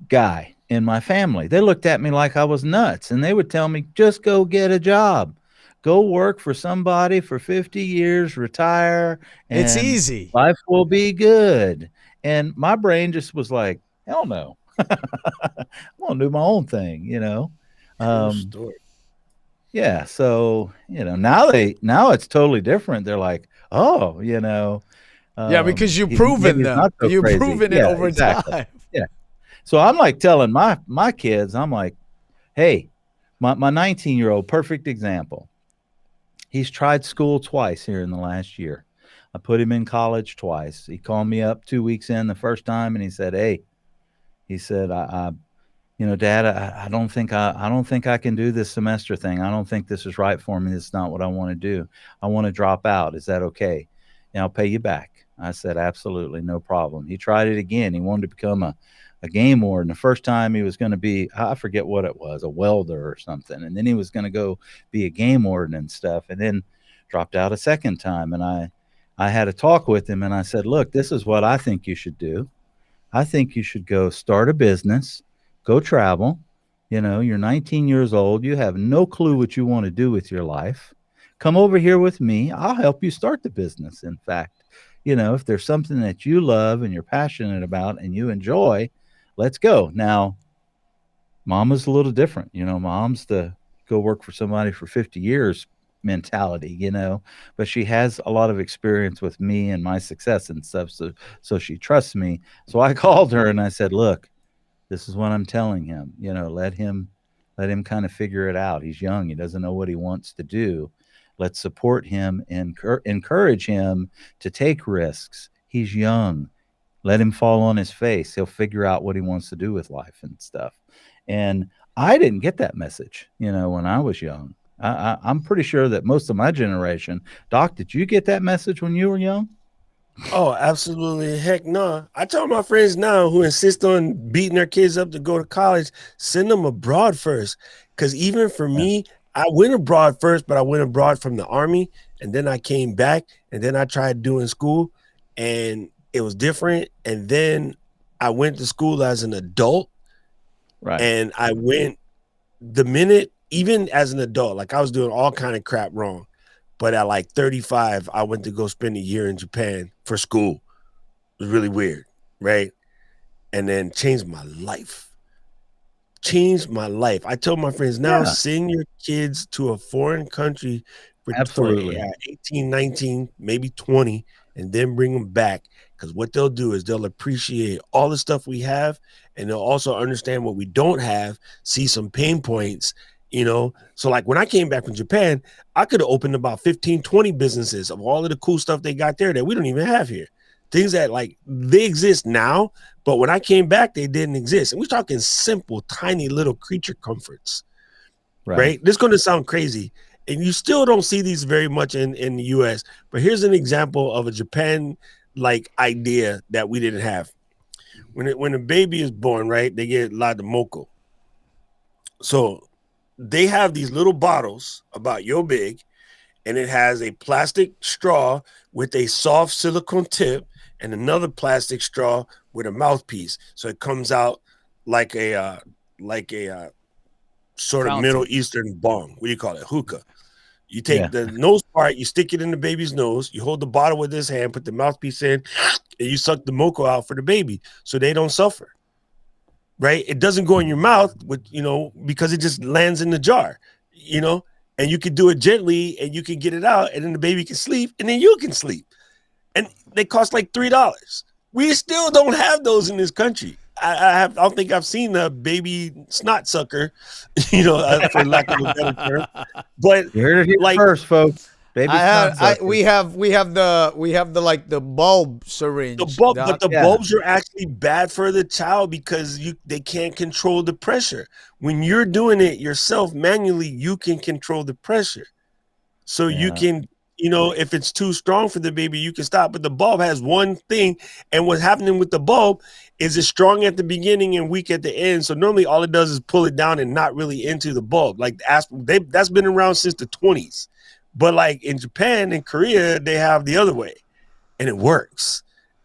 guy in my family. They looked at me like I was nuts, and they would tell me, just go get a job. Go work for somebody for 50 years, retire, It's and easy. life will be good. And my brain just was like, hell no. I'm gonna do my own thing, you know. True Um, story. yeah, so you know, now it's totally different. They're like, oh, you know, Yeah, because you've maybe proven he's them. not so You've crazy. proven it Yeah, over exactly. time. Yeah. So I'm like telling my kids, I'm like, hey, my 19-year-old, perfect example. He's tried school twice here in the last year. I put him in college twice. He called me up 2 weeks in the first time, and he said, hey, he said, I you know, Dad, I don't think I can do this semester thing. I don't think this is right for me. It's not what I want to do. I want to drop out. Is that okay? And I'll pay you back. I said, absolutely, no problem. He tried it again. He wanted to become a game warden. The first time he was going to be, I forget what it was, a welder or something. And then he was going to go be a game warden and stuff. And then dropped out a second time. And I had a talk with him, and I said, look, this is what I think you should do. I think you should go start a business, go travel. You know, you're 19 years old. You have no clue what you want to do with your life. Come over here with me. I'll help you start the business. In fact, you know, if there's something that you love and you're passionate about and you enjoy, let's go. Now, mama's a little different. You know, mom's the go work for somebody for 50 years mentality, you know, but she has a lot of experience with me and my success and stuff. So she trusts me. So I called her and I said, look, this is what I'm telling him, you know, let him kind of figure it out. He's young. He doesn't know what he wants to do. Let's support him and encourage him to take risks. He's young. Let him fall on his face. He'll figure out what he wants to do with life and stuff. And I didn't get that message, you know, when I was young. I'm pretty sure that most of my generation, Doc, did you get that message when you were young? Oh, absolutely. Heck no. I tell my friends now who insist on beating their kids up to go to college, send them abroad first. Because even for me, I went abroad first, but I went abroad from the Army. And then I came back and then I tried doing school and it was different. And then I went to school as an adult. Right. And I went the minute, even as an adult, like I was doing all kind of crap wrong. But at like 35, I went to go spend a year in Japan for school. It was really weird, right? And then changed my life. Changed my life. I told my friends now, send your kids to a foreign country for Absolutely. 18, 19, maybe 20, and then bring them back. Because what they'll do is they'll appreciate all the stuff we have, and they'll also understand what we don't have, see some pain points, you know. So like when I came back from Japan, I could have opened about 15, 20 businesses of all of the cool stuff they got there that we don't even have here. Things that like they exist now, but when I came back, they didn't exist. And we're talking simple, tiny little creature comforts, right? This is going to sound crazy. And you still don't see these very much in the US. But here's an example of a Japan like idea that we didn't have. When a baby is born, right, they get a lot of moko. So they have these little bottles about yo big, and it has a plastic straw with a soft silicone tip and another plastic straw with a mouthpiece. So it comes out like a sort of Fountain. Middle Eastern bong. What do you call it? Hookah. You take the nose part, you stick it in the baby's nose, you hold the bottle with this hand, put the mouthpiece in, and you suck the moko out for the baby so they don't suffer. Right? It doesn't go in your mouth with, you know, because it just lands in the jar, you know, and you can do it gently and you can get it out and then the baby can sleep and then you can sleep. And they cost like $3. We still don't have those in this country. I don't think I've seen a baby snot sucker, for lack of a better term. But You heard it here like, first, folks. Baby snot sucker. We have the like the bulb syringe. but the bulbs are actually bad for the child because they can't control the pressure. When you're doing it yourself manually, you can control the pressure. So you can, if it's too strong for the baby, you can stop. But the bulb has one thing, and what's happening with the bulb is it's strong at the beginning and weak at the end. So normally all it does is pull it down and not really into the bulb. Like that's been around since the 20s. But like in Japan and Korea, they have the other way, and it works.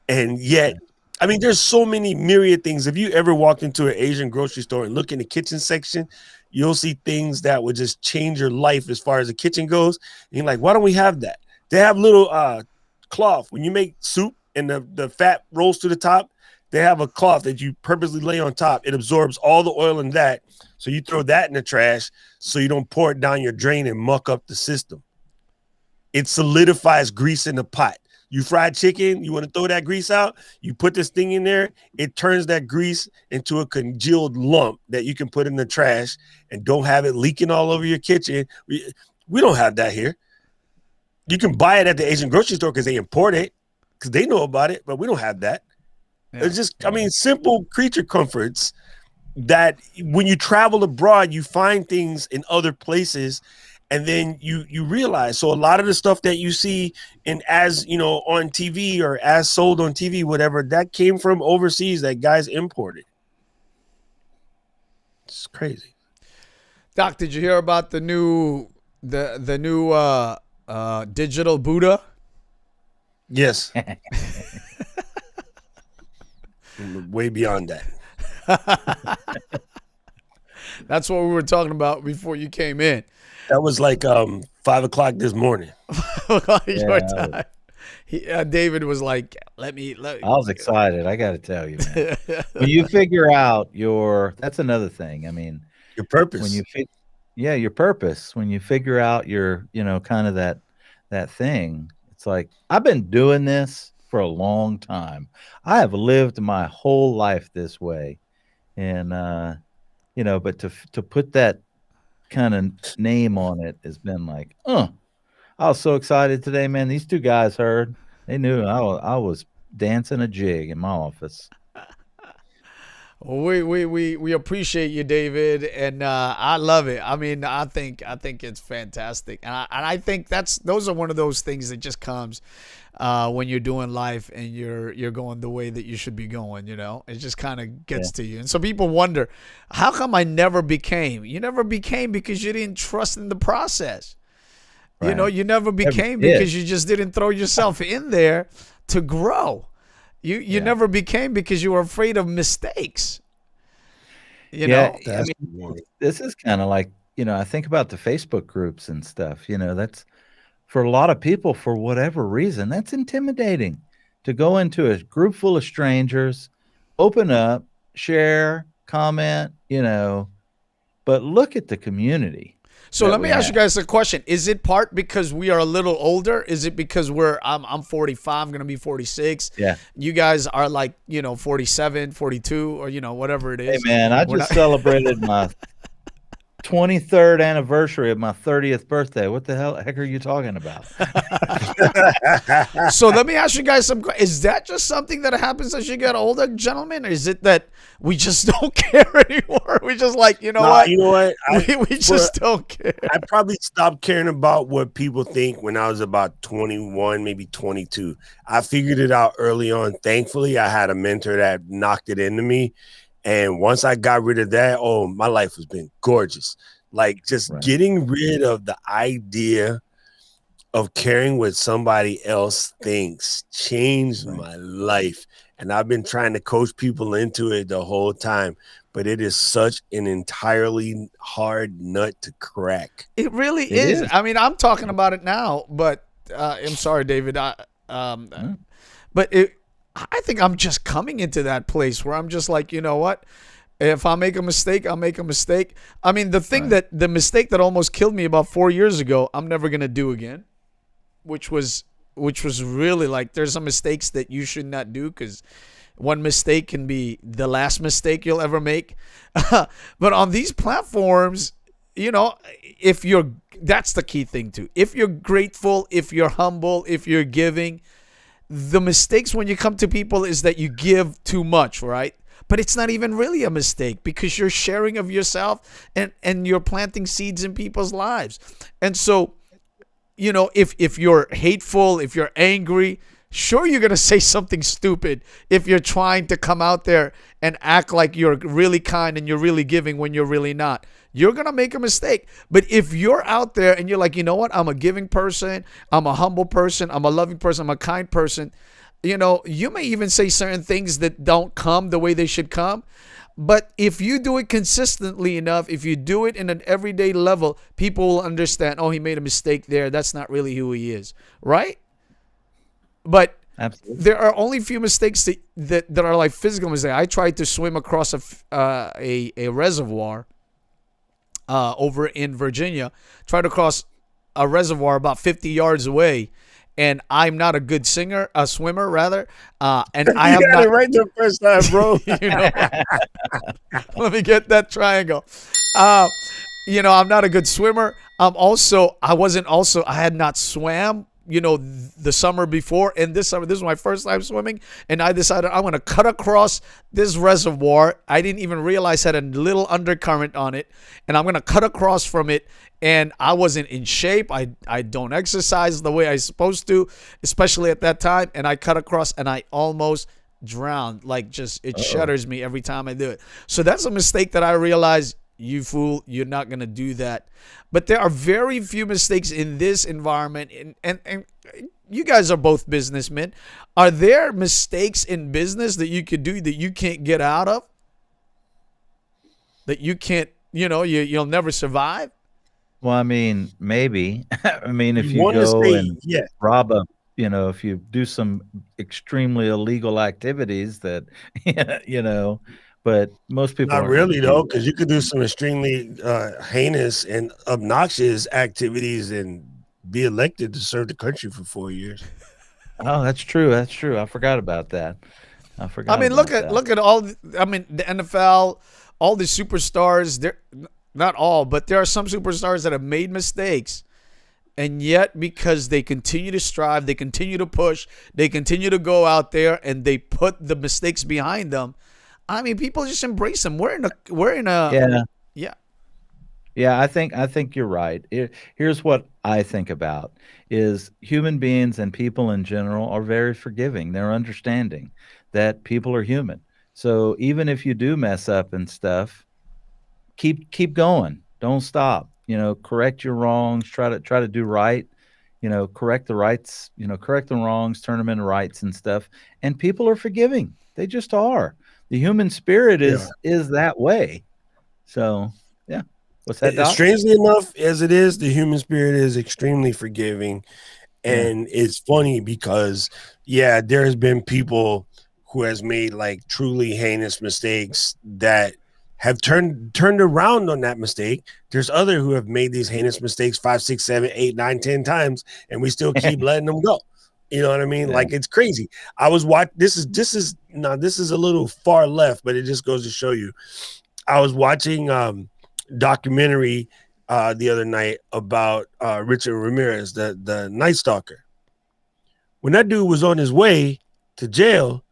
And yet, I mean, there's so many myriad things. If you ever walked into an Asian grocery store and look in the kitchen section, you'll see things that would just change your life as far as the kitchen goes. And you're like, why don't we have that? They have little cloth. When you make soup and the fat rolls to the top, they have a cloth that you purposely lay on top. It absorbs all the oil in that. So you throw that in the trash so you don't pour it down your drain and muck up the system. It solidifies grease in the pot. You fried chicken, you want to throw that grease out, you put this thing in there, it turns that grease into a congealed lump that you can put in the trash and don't have it leaking all over your kitchen. We don't have that here. You can buy it at the Asian grocery store because they import it, because they know about it, but we don't have that. Yeah. It's just, simple creature comforts that when you travel abroad, you find things in other places. And then you realize, so a lot of the stuff that you see on TV or as sold on TV, whatever, that came from overseas that guys imported. It's crazy. Doc, did you hear about the new digital Buddha? Yes. Way beyond that. That's what we were talking about before you came in. That was like 5 o'clock this morning. Your time. David was like, let me. I was excited. I got to tell you, man. When you figure out that's another thing. I mean, your purpose. Your purpose. When you figure out your, kind of that thing, it's like, I've been doing this for a long time. I have lived my whole life this way. And, but to put that kind of name on it has been like, I was so excited today, man. These two guys heard. They knew I was dancing a jig in my office. We appreciate you, David, and I love it. I mean, I think it's fantastic, and I think those are one of those things that just comes when you're doing life and you're going the way that you should be going. It just kind of gets to you. And so people wonder, how come I never became? You never became because you didn't trust in the process. Right. You never became because you just didn't throw yourself in there to grow. You never became because you were afraid of mistakes. This is kind of like, I think about the Facebook groups and stuff. That's for a lot of people, for whatever reason, that's intimidating to go into a group full of strangers, open up, share, comment, but look at the community. So let me ask you guys a question. Is it part because we are a little older? Is it because I'm 45, I'm going to be 46. Yeah. You guys are like, 47, 42 or, whatever it is. Hey man, I just celebrated my 23rd anniversary of my 30th birthday. What the heck are you talking about? So let me ask you guys is that just something that happens as you get older, gentlemen? Or is it that we just don't care anymore? We just like, what? You know what? We just don't care. I probably stopped caring about what people think when I was about 21, maybe 22. I figured it out early on. Thankfully, I had a mentor that knocked it into me. And once I got rid of that, my life has been gorgeous. Like just getting rid of the idea of caring what somebody else thinks changed my life. And I've been trying to coach people into it the whole time. But it is such an entirely hard nut to crack. It really is. I mean, I'm talking about it now, but I'm sorry, David. But I think I'm just coming into that place where I'm just like, you know what? If I make a mistake, I'll make a mistake. I mean, the mistake that almost killed me about 4 years ago, I'm never going to do again, which was which was really like, there's some mistakes that you should not do, because one mistake can be the last mistake you'll ever make. But on these platforms, you know, that's the key thing too. If you're grateful, if you're humble, if you're giving, the mistakes when you come to people is that you give too much, right? But it's not even really a mistake, because you're sharing of yourself, and you're planting seeds in people's lives. And so, you know, if you're hateful, if you're angry, sure, you're going to say something stupid if you're trying to come out there and act like you're really kind and you're really giving when you're really not. You're going to make a mistake. But if you're out there and you're like, you know what, I'm a giving person, I'm a humble person, I'm a loving person, I'm a kind person, you know, you may even say certain things that don't come the way they should come. But if you do it consistently enough, if you do it in an everyday level, people will understand, oh, he made a mistake there. That's not really who he is, right? But Absolutely. there are only few mistakes that are like physical mistakes. I tried to swim across a reservoir over in Virginia. Tried to cross a reservoir about 50 yards away, and I'm not a good swimmer rather. And I have got not it right the first time, bro. you know, let me get that triangle. You know, I'm not a good swimmer. I had not swam, you know, the summer before, and this summer, this was my first time swimming, and I decided I'm going to cut across this reservoir. I didn't even realize it had a little undercurrent on it, and I'm going to cut across from it, and I wasn't in shape. I don't exercise the way I supposed to, especially at that time, and I cut across, and I almost drowned. Like, just, it shudders me every time I do it. So that's a mistake that I realized, you fool, you're not going to do that. But there are very few mistakes in this environment. And you guys are both businessmen. Are there mistakes in business that you could do that you can't get out of? That you can't, you know, you'll never survive? Well, I mean, maybe. I mean, if you One go mistake, and yeah. rob you know, if you do some extremely illegal activities that, you know, but most people Not aren't gonna really do though, that. because you could do some extremely heinous and obnoxious activities and be elected to serve the country for 4 years. Oh, that's true. That's true. I forgot about that. I forgot. I mean, about that. look at all. The NFL, all the superstars. They're not all, but there are some superstars that have made mistakes, and yet because they continue to strive, they continue to push, they continue to go out there, and they put the mistakes behind them. I mean, people just embrace them. We're in a Yeah. Yeah, I think you're right. Here's what I think about is human beings and people in general are very forgiving. They're understanding that people are human. So even if you do mess up and stuff, keep going. Don't stop. You know, correct your wrongs, try to do right. You know, correct the rights, you know, correct the wrongs, turn them into rights and stuff. And people are forgiving. They just are. The human spirit is that way. So, yeah. What's that, Doc? Strangely enough, as it is, the human spirit is extremely forgiving. And it's funny because, yeah, there's been people who has made like truly heinous mistakes that have turned around on that mistake. There's other who have made these heinous mistakes 5, 6, 7, 8, 9, 10 times, and we still keep letting them go. You know what I mean? Yeah. Like, it's crazy. I was watching. This is a little far left, but it just goes to show you. I was watching documentary the other night about Richard Ramirez, the Night Stalker. When that dude was on his way to jail,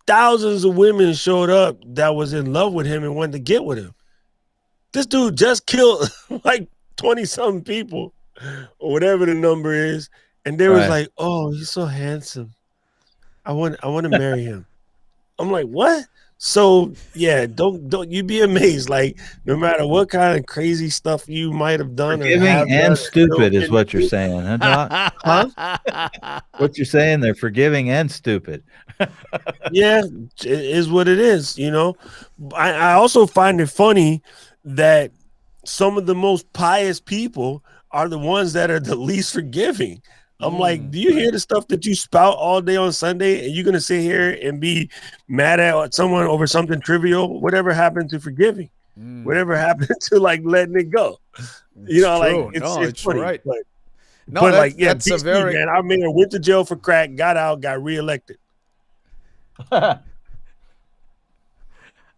thousands of women showed up that was in love with him and wanted to get with him. This dude just killed like 20-something people or whatever the number is. And they was like, oh, he's so handsome. I want to marry him. I'm like, what? So yeah, don't you be amazed. Like, no matter what kind of crazy stuff you might have done, forgiving and stupid is what you're saying, huh, Doc? Huh? What you're saying, they're forgiving and stupid. Yeah, it is what it is. You know, I also find it funny that some of the most pious people are the ones that are the least forgiving. I'm like, do you hear the stuff that you spout all day on Sunday, and you're gonna sit here and be mad at someone over something trivial? Whatever happened to forgiving? Whatever happened to like letting it go? You know, true. like it's it's funny, right. but No, But like, yeah, that's a Beast very man. Our mayor went to jail for crack, got out, got reelected.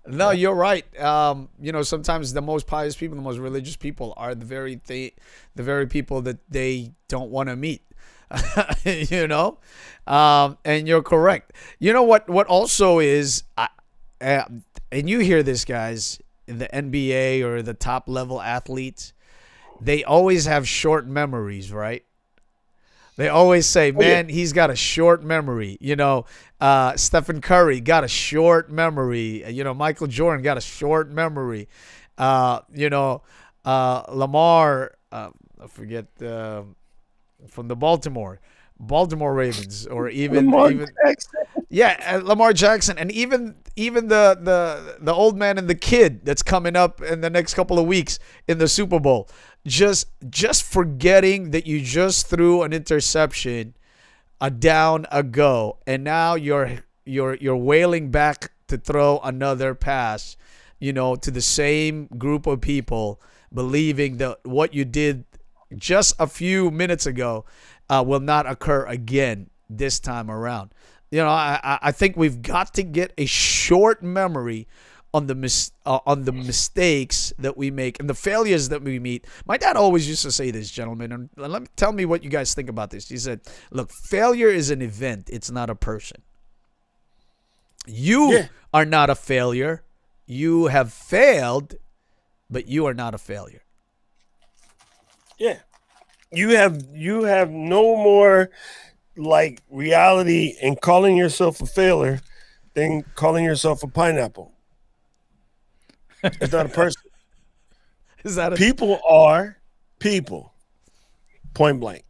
No, you're right. Sometimes the most pious people, the most religious people, are the very people that they don't want to meet. And you're correct. You know what? What also is, and you hear this, guys, in the NBA or the top level athletes, they always have short memories, right? They always say, man, he's got a short memory. Stephen Curry got a short memory. Michael Jordan got a short memory. Lamar, I forget, from the Baltimore Ravens, or even Lamar Jackson, and even the old man and the kid that's coming up in the next couple of weeks in the Super Bowl. Just forgetting that you just threw an interception a down ago, and now you're wailing back to throw another pass, to the same group of people, believing that what you did just a few minutes ago will not occur again this time around. I think we've got to get a short memory on the mistakes that we make and the failures that we meet. My dad always used to say this, gentlemen, and tell me what you guys think about this. He said, look, failure is an event. It's not a person. You are not a failure. You have failed, but you are not a failure. Yeah. You have no more like reality in calling yourself a failure than calling yourself a pineapple. It's not a person. Is that people are people? Point blank.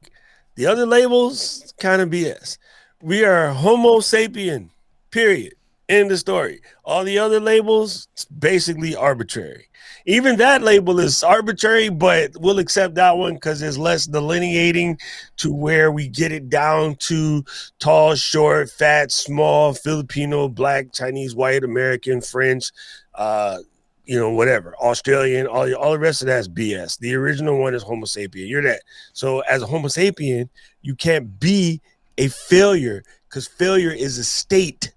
The other labels kind of BS. We are Homo sapien. Period. End of story. All the other labels, it's basically arbitrary. Even that label is arbitrary, but we'll accept that one because there's less delineating to where we get it down to tall, short, fat, small, Filipino, black, Chinese, white, American, French, whatever, Australian, all the rest of that is BS. The original one is Homo sapien. You're that. So as a Homo sapien, you can't be a failure because failure is a state.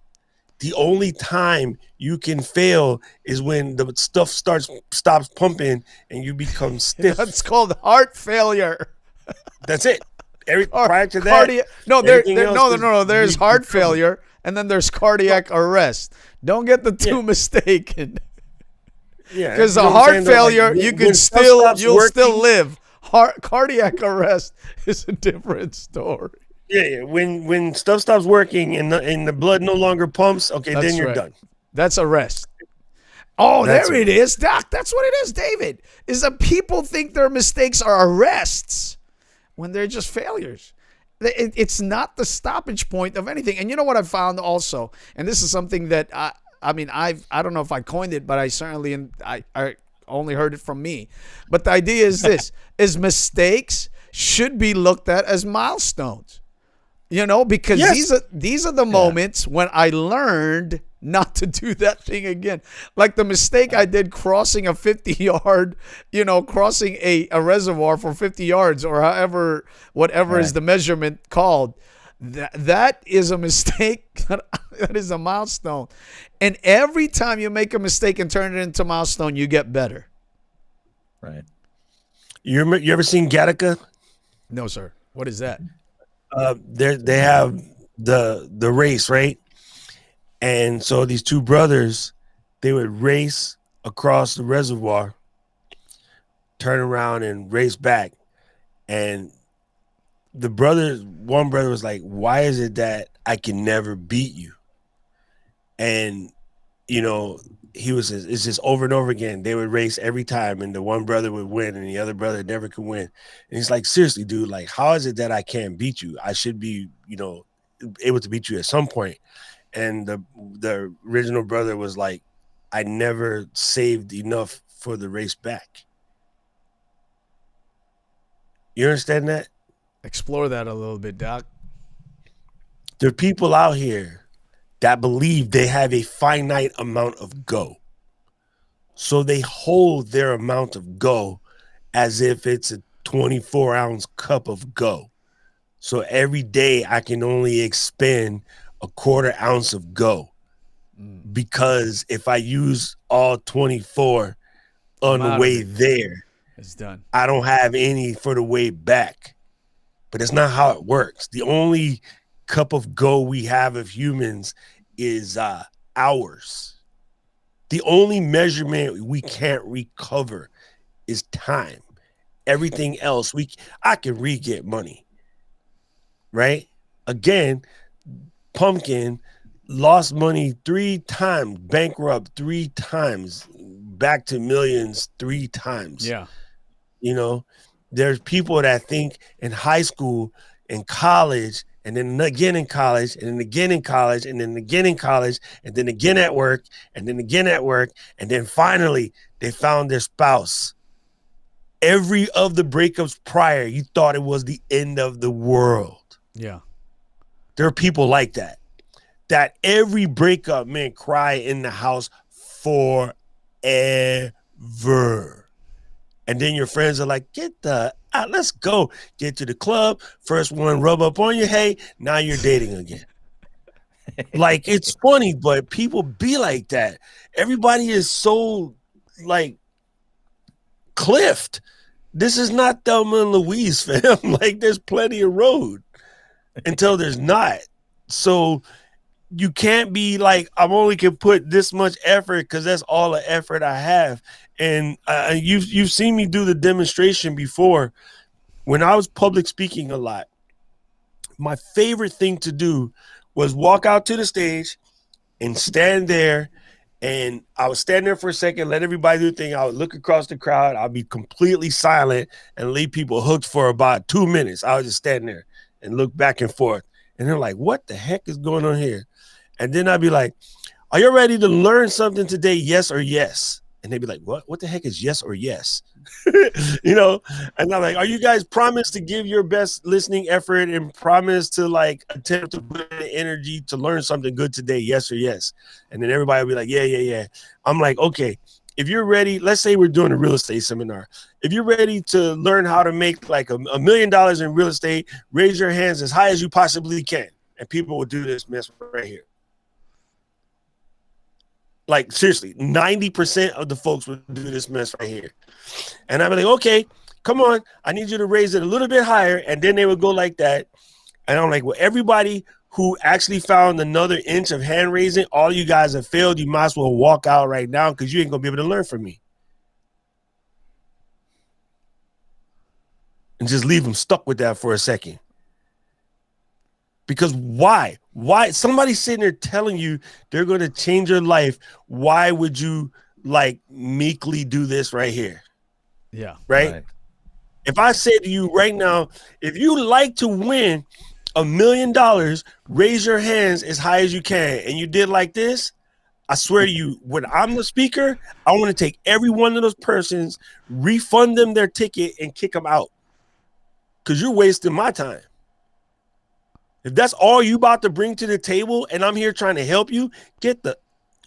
The only time you can fail is when the stuff stops pumping and you become stiff. That's called heart failure. That's it. Prior to that, there's heart failure, and then there's cardiac arrest. Don't get the two mistaken. Yeah, because a heart failure, you'll still live. Cardiac arrest is a different story. Yeah. When stuff stops working and the blood no longer pumps, then you're done. That's arrest. Oh, there it is, Doc. That's what it is, David. Is that people think their mistakes are arrests when they're just failures. It's not the stoppage point of anything. And you know what I found also, and this is something that I don't know if I coined it, but I certainly I only heard it from me. But the idea is this: is mistakes should be looked at as milestones. Because these are the moments when I learned not to do that thing again. Like the mistake I did crossing a 50-yard, crossing a reservoir for 50 yards or whatever is the measurement called. That is a mistake. That is a milestone. And every time you make a mistake and turn it into a milestone, you get better. Right. You ever seen Gattaca? No, sir. What is that? They have the race, right? And so these two brothers, they would race across the reservoir, turn around and race back. And one brother was like, why is it that I can never beat you? And, it's just over and over again. They would race every time and the one brother would win and the other brother never could win. And he's like, seriously, dude, like, how is it that I can't beat you? I should be, able to beat you at some point. And the original brother was like, I never saved enough for the race back. You understand that? Explore that a little bit, Doc. There are people out here that believe they have a finite amount of go. So they hold their amount of go as if it's a 24-ounce cup of Go. So every day I can only expend a 1/4 ounce of Go, because if I use all 24 on the way there, it's done. I don't have any for the way back. But it's not how it works. The only cup of Go we have of humans is hours. The only measurement we can't recover is time. Everything else, I can re-get money, right? Again, Pumpkin lost money 3 times, bankrupt 3 times, back to millions 3 times. Yeah. You know, there's people that think in high school, in college, and then again in college, and then again in college, and then again in college, and then again at work, and then again at work, and then finally they found their spouse. Every of the breakups prior, you thought it was the end of the world. Yeah. There are people like that. That every breakup, man, cry in the house forever. And then your friends are like, let's go. Get to the club. First one rub up on you. Hey, now you're dating again. Like, it's funny, but people be like that. Everybody is so, like, cliffed. This is not Thelma and Louise, fam. Like, there's plenty of road until there's not. So you can't be like, I only can put this much effort because that's all the effort I have. And you've seen me do the demonstration before. When I was public speaking a lot, my favorite thing to do was walk out to the stage and stand there. And I would stand there for a second, let everybody do the thing. I would look across the crowd. I'd be completely silent and leave people hooked for about 2 minutes. I would just stand there and look back and forth. And they're like, what the heck is going on here? And then I'd be like, are you ready to learn something today? Yes or yes? And they'd be like, what? What the heck is yes or yes? You know? And I'm like, are you guys promised to give your best listening effort and promise to like attempt to put in energy to learn something good today? Yes or yes? And then everybody will be like, yeah. I'm like, okay, if you're ready, let's say we're doing a real estate seminar. If you're ready to learn how to make like $1 million in real estate, raise your hands as high as you possibly can. And people will do this mess right here. Like, seriously, 90% of the folks would do this mess right here. And I'd be like, okay, come on. I need you to raise it a little bit higher. And then they would go like that. And I'm like, well, everybody who actually found another inch of hand raising, all you guys have failed. You might as well walk out right now because you ain't going to be able to learn from me. And just leave them stuck with that for a second. Because why? Why? Somebody's sitting there telling you they're going to change your life. Why would you like meekly do this right here? Yeah. Right? If I said to you right now, if you like to win $1 million, raise your hands as high as you can. And you did like this, I swear to you, when I'm the speaker, I want to take every one of those persons, refund them their ticket and kick them out. Because you're wasting my time. If that's all you about to bring to the table and I'm here trying to help you, get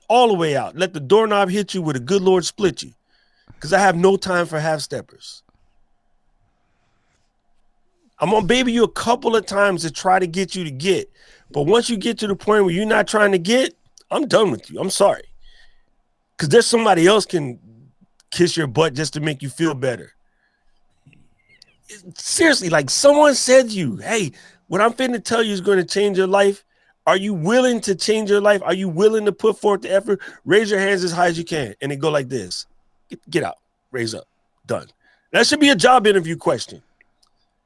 all the way out. Let the doorknob hit you with a good Lord split you. Because I have no time for half-steppers. I'm going to baby you a couple of times to try to get you to get. But once you get to the point where you're not trying to get, I'm done with you. I'm sorry. Because there's somebody else can kiss your butt just to make you feel better. Seriously, like someone said to you, hey, what I'm finna tell you is going to change your life. Are you willing to change your life? Are you willing to put forth the effort? Raise your hands as high as you can. And they go like this. Get out. Raise up. Done. That should be a job interview question.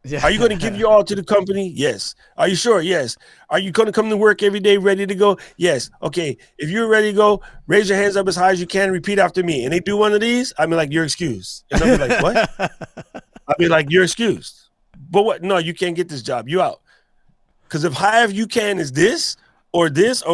Yeah. Are you going to give your all to the company? Yes. Are you sure? Yes. Are you going to come to work every day ready to go? Yes. Okay. If you're ready to go, raise your hands up as high as you can. Repeat after me. And they do one of these, I'll be like, you're excused. And I'll be like, what? I'll be like, you're excused. But what? No, you can't get this job. You out. Because if high as you can is this or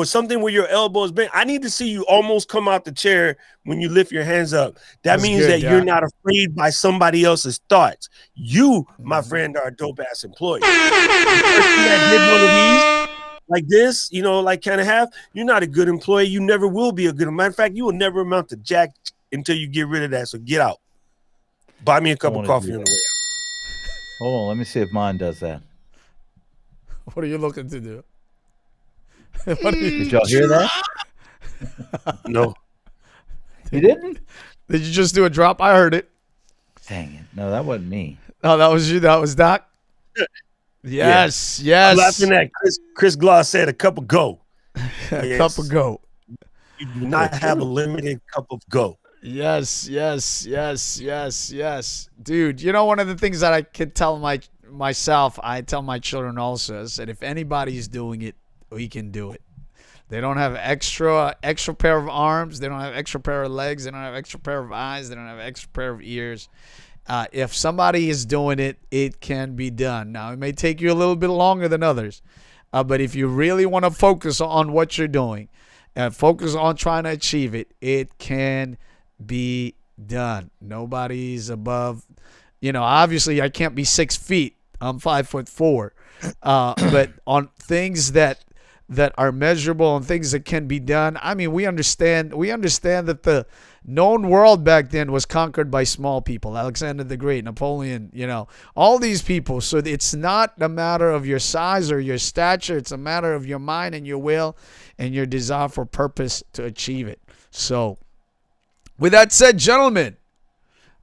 something where your elbow is bent, I need to see you almost come out the chair when you lift your hands up. That means that you're not afraid by somebody else's thoughts. You, my friend, are a dope-ass employee. The person that did one of these, like this, you know, like kind of half, you're not a good employee. You never will be a good. Matter of fact, you will never amount to jack until you get rid of that. So get out. Buy me a cup of coffee on the way out. Hold on, let me see if mine does that. What are you looking to do? What are you, Did y'all hear that? No. You didn't? did you just do a drop? I heard it. Dang it. No, that wasn't me. Oh, that was you. That was Doc. Yes, I'm yes. laughing at Chris Gloss said a cup of go. A cup of goat. You do not have a limited cup of go. Yes. Dude, you know, one of the things that I can tell myself, I tell my children also, is that if anybody's doing it, we can do it. They don't have extra pair of arms. They don't have extra pair of legs. They don't have extra pair of eyes. They don't have extra pair of ears. If somebody is doing it, it can be done. Now, it may take you a little bit longer than others, but if you really want to focus on what you're doing and focus on trying to achieve it, it can be done. Nobody's above, obviously I can't be 6 feet. I'm 5'4". But on things that are measurable and things that can be done, I mean, we understand that the known world back then was conquered by small people. Alexander the Great, Napoleon, all these people. So it's not a matter of your size or your stature. It's a matter of your mind and your will and your desire for purpose to achieve it. So with that said, gentlemen,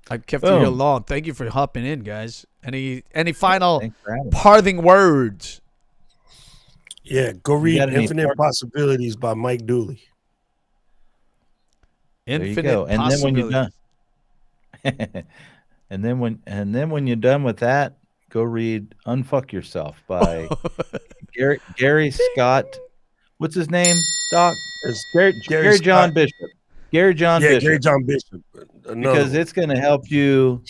I kept it real long. Thank you for hopping in, guys. Any final parting words? Yeah, go read Infinite Possibilities by Mike Dooley. Infinite and then when you're done, and then when you're done with that, go read "Unfuck Yourself" by Gary Scott. What's his name, Doc? Gary John Bishop. Gary John Bishop. Gary John Bishop. Because it's going to help you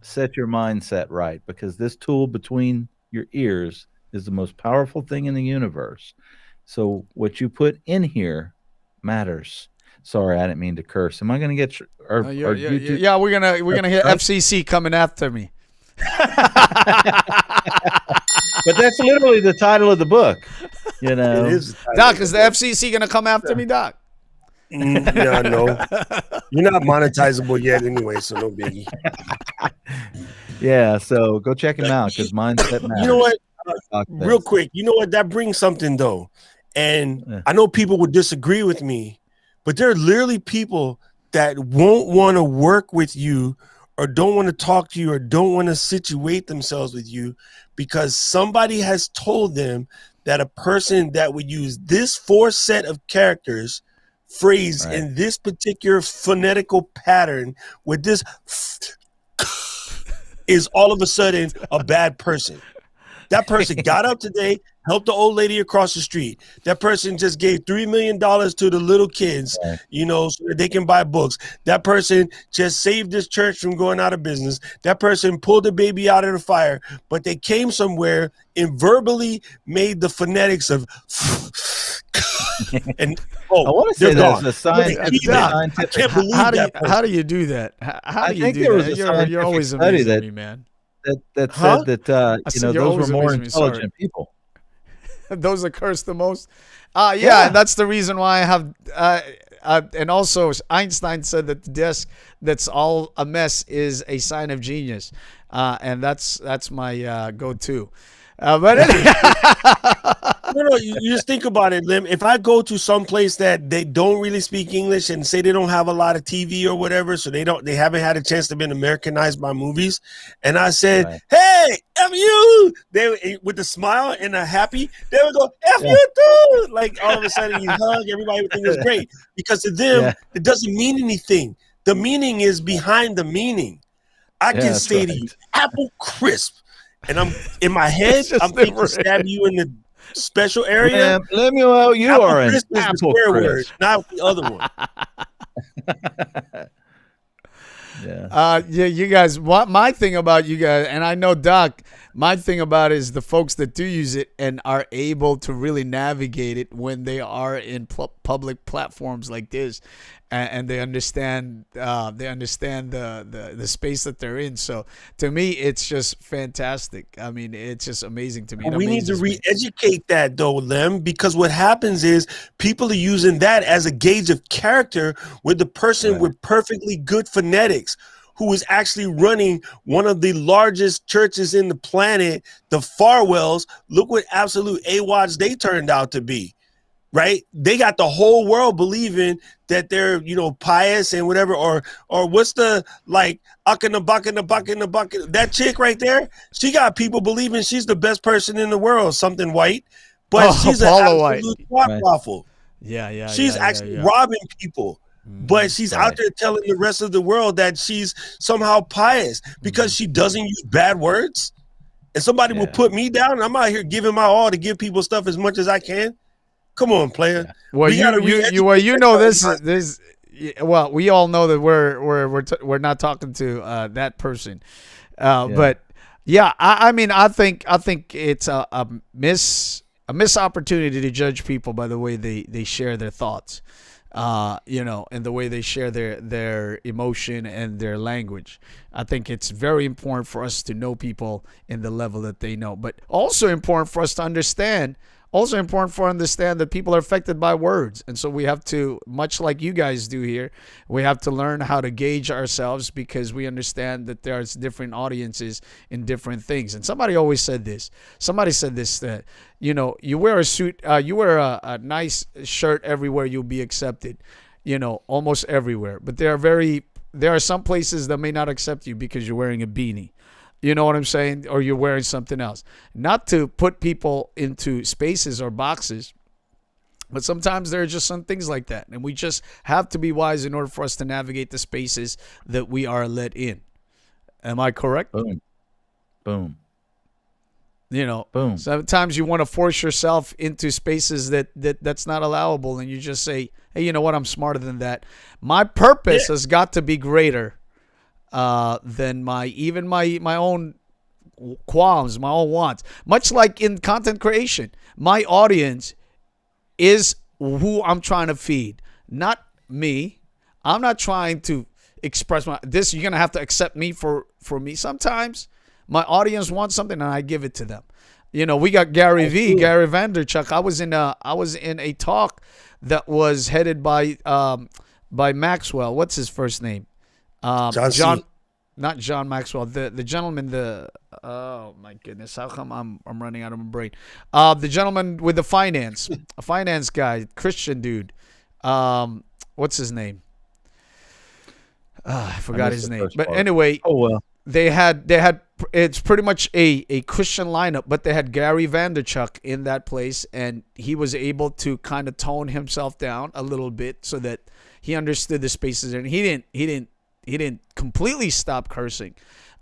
set your mindset right. Because this tool between your ears is the most powerful thing in the universe. So what you put in here matters. Sorry, I didn't mean to curse. Am I going to get YouTube? Yeah, we're gonna hit FCC coming after me. But that's literally the title of the book. It is. Doc, is the FCC gonna come after me, Doc? Yeah, no. You're not monetizable yet anyway, so no biggie. Yeah, so go check him out because mindset matters. You know what? Real quick, you know what? That brings something though. And I know people would disagree with me, but there are literally people that won't want to work with you or don't want to talk to you or don't want to situate themselves with you because somebody has told them that a person that would use this 4 set of characters phrase in this particular phonetical pattern with this is all of a sudden a bad person. That person got up today, helped the old lady across the street. That person just gave $3 million to the little kids, so that they can buy books. That person just saved this church from going out of business. That person pulled the baby out of the fire, but they came somewhere and verbally made the phonetics of and I want to say that's a scientific. I can't believe how do you do that? How do you do that? You're always amazing me, man. That said that those were more intelligent people. Those that curse the most. And that's the reason why I have. And also, Einstein said that the desk that's all a mess is a sign of genius, and that's my go-to. But no, you just think about it, Lim. If I go to some place that they don't really speak English and say they don't have a lot of TV or whatever, so they haven't had a chance to be Americanized by movies, and I said, "Hey, F you," they with a smile and a happy, they would go, "F you too." Like all of a sudden, you hug everybody, everything is great because to them it doesn't mean anything. The meaning is behind the meaning. I can say to you, "Apple crisp." And I'm in my head, I'm thinking stab you in the special area. Let me know you Apple are an crisp is the swear word, not the other one. You guys, what my thing about you guys, and I know Doc, my thing about it is the folks that do use it and are able to really navigate it when they are in public platforms like this, and they understand the space that they're in. So to me, it's just fantastic. I mean, it's just amazing to me. We need to re-educate that though, Lem, because what happens is people are using that as a gauge of character with the person with perfectly good phonetics. who is actually running one of the largest churches in the planet, the Farwells. Look what absolute AWADs they turned out to be. Right? They got the whole world believing that they're, pious and whatever, or what's the like that chick right there? She got people believing she's the best person in the world, something white, but she's an absolute waffle. Yeah. She's actually robbing people, but she's out there telling the rest of the world that she's somehow pious because she doesn't use bad words. And somebody will put me down, and I'm out here giving my all to give people stuff as much as I can. Come on, player. Well, we all know that we're not talking to that person, but yeah, I think it's a missed opportunity to judge people by the way they share their thoughts, and the way they share their emotion and their language. I think it's very important for us to know people in the level that they know, but also important for us to understand. Also important for us to understand that people are affected by words. And so we have to, much like you guys do here, we have to learn how to gauge ourselves because we understand that there's different audiences in different things. And somebody always said this. Somebody said this, that, you wear a suit, you wear a nice shirt everywhere, you'll be accepted, almost everywhere. But there are some places that may not accept you because you're wearing a beanie. You know what I'm saying? Or you're wearing something else. Not to put people into spaces or boxes, but sometimes there are just some things like that. And we just have to be wise in order for us to navigate the spaces that we are let in. Am I correct? Boom. Boom. Boom. Sometimes you want to force yourself into spaces that's not allowable. And you just say, hey, you know what? I'm smarter than that. My purpose has got to be greater than my own qualms, my own wants. Much like in content creation, my audience is who I'm trying to feed, not me. I'm not trying to express this. You're gonna have to accept me for me. Sometimes my audience wants something and I give it to them. We got Gary Vaynerchuk. I was in a talk that was headed by Maxwell. What's his first name? Not John Maxwell, the gentleman, oh my goodness, how come I'm running out of my brain? The gentleman with the a finance guy, Christian dude. What's his name? I forgot his name. But anyway, they had it's pretty much a Christian lineup, but they had Gary Vaynerchuk in that place, and he was able to kind of tone himself down a little bit so that he understood the spaces, and he didn't completely stop cursing,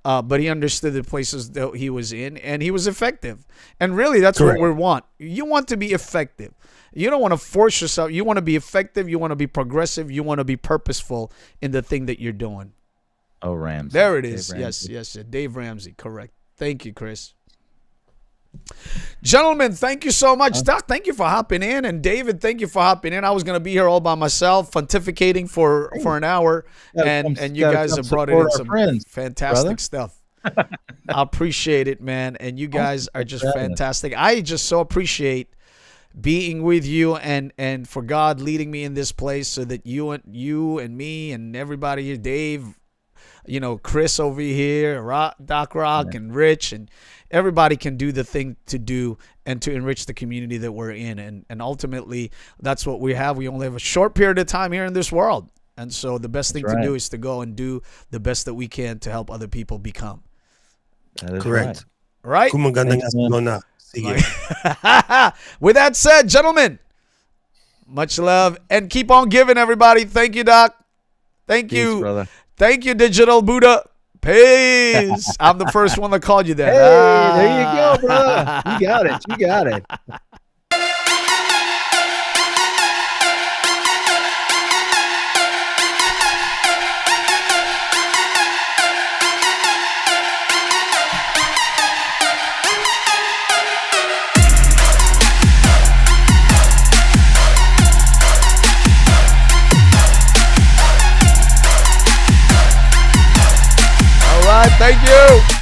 but he understood the places that he was in, and he was effective. And really, that's Correct. What we want. You want to be effective. You don't want to force yourself. You want to be effective. You want to be progressive. You want to be purposeful in the thing that you're doing. Oh, Ramsey. There it is. Yes. Dave Ramsey. Correct. Thank you, Chris. Gentlemen, thank you so much. Doc, thank you for hopping in. And David, thank you for hopping in. I was going to be here all by myself, pontificating for an hour. And you guys have brought in some fantastic stuff. I appreciate it, man. And you guys are just fantastic. I just so appreciate being with you and for God leading me in this place so that you and me and everybody here, Dave, Chris over here, Doc Rock and Rich, and everybody can do the thing to do and to enrich the community that we're in. And ultimately, that's what we have. We only have a short period of time here in this world. And so the best thing to do is to go and do the best that we can to help other people become. That is correct. Right? With that said, gentlemen, much love and keep on giving, everybody. Thank you, Doc. Thank you. Brother. Thank you, Digital Buddha. Peace. I'm the first one that called you that. Hey, there you go, brother. You got it. Thank you.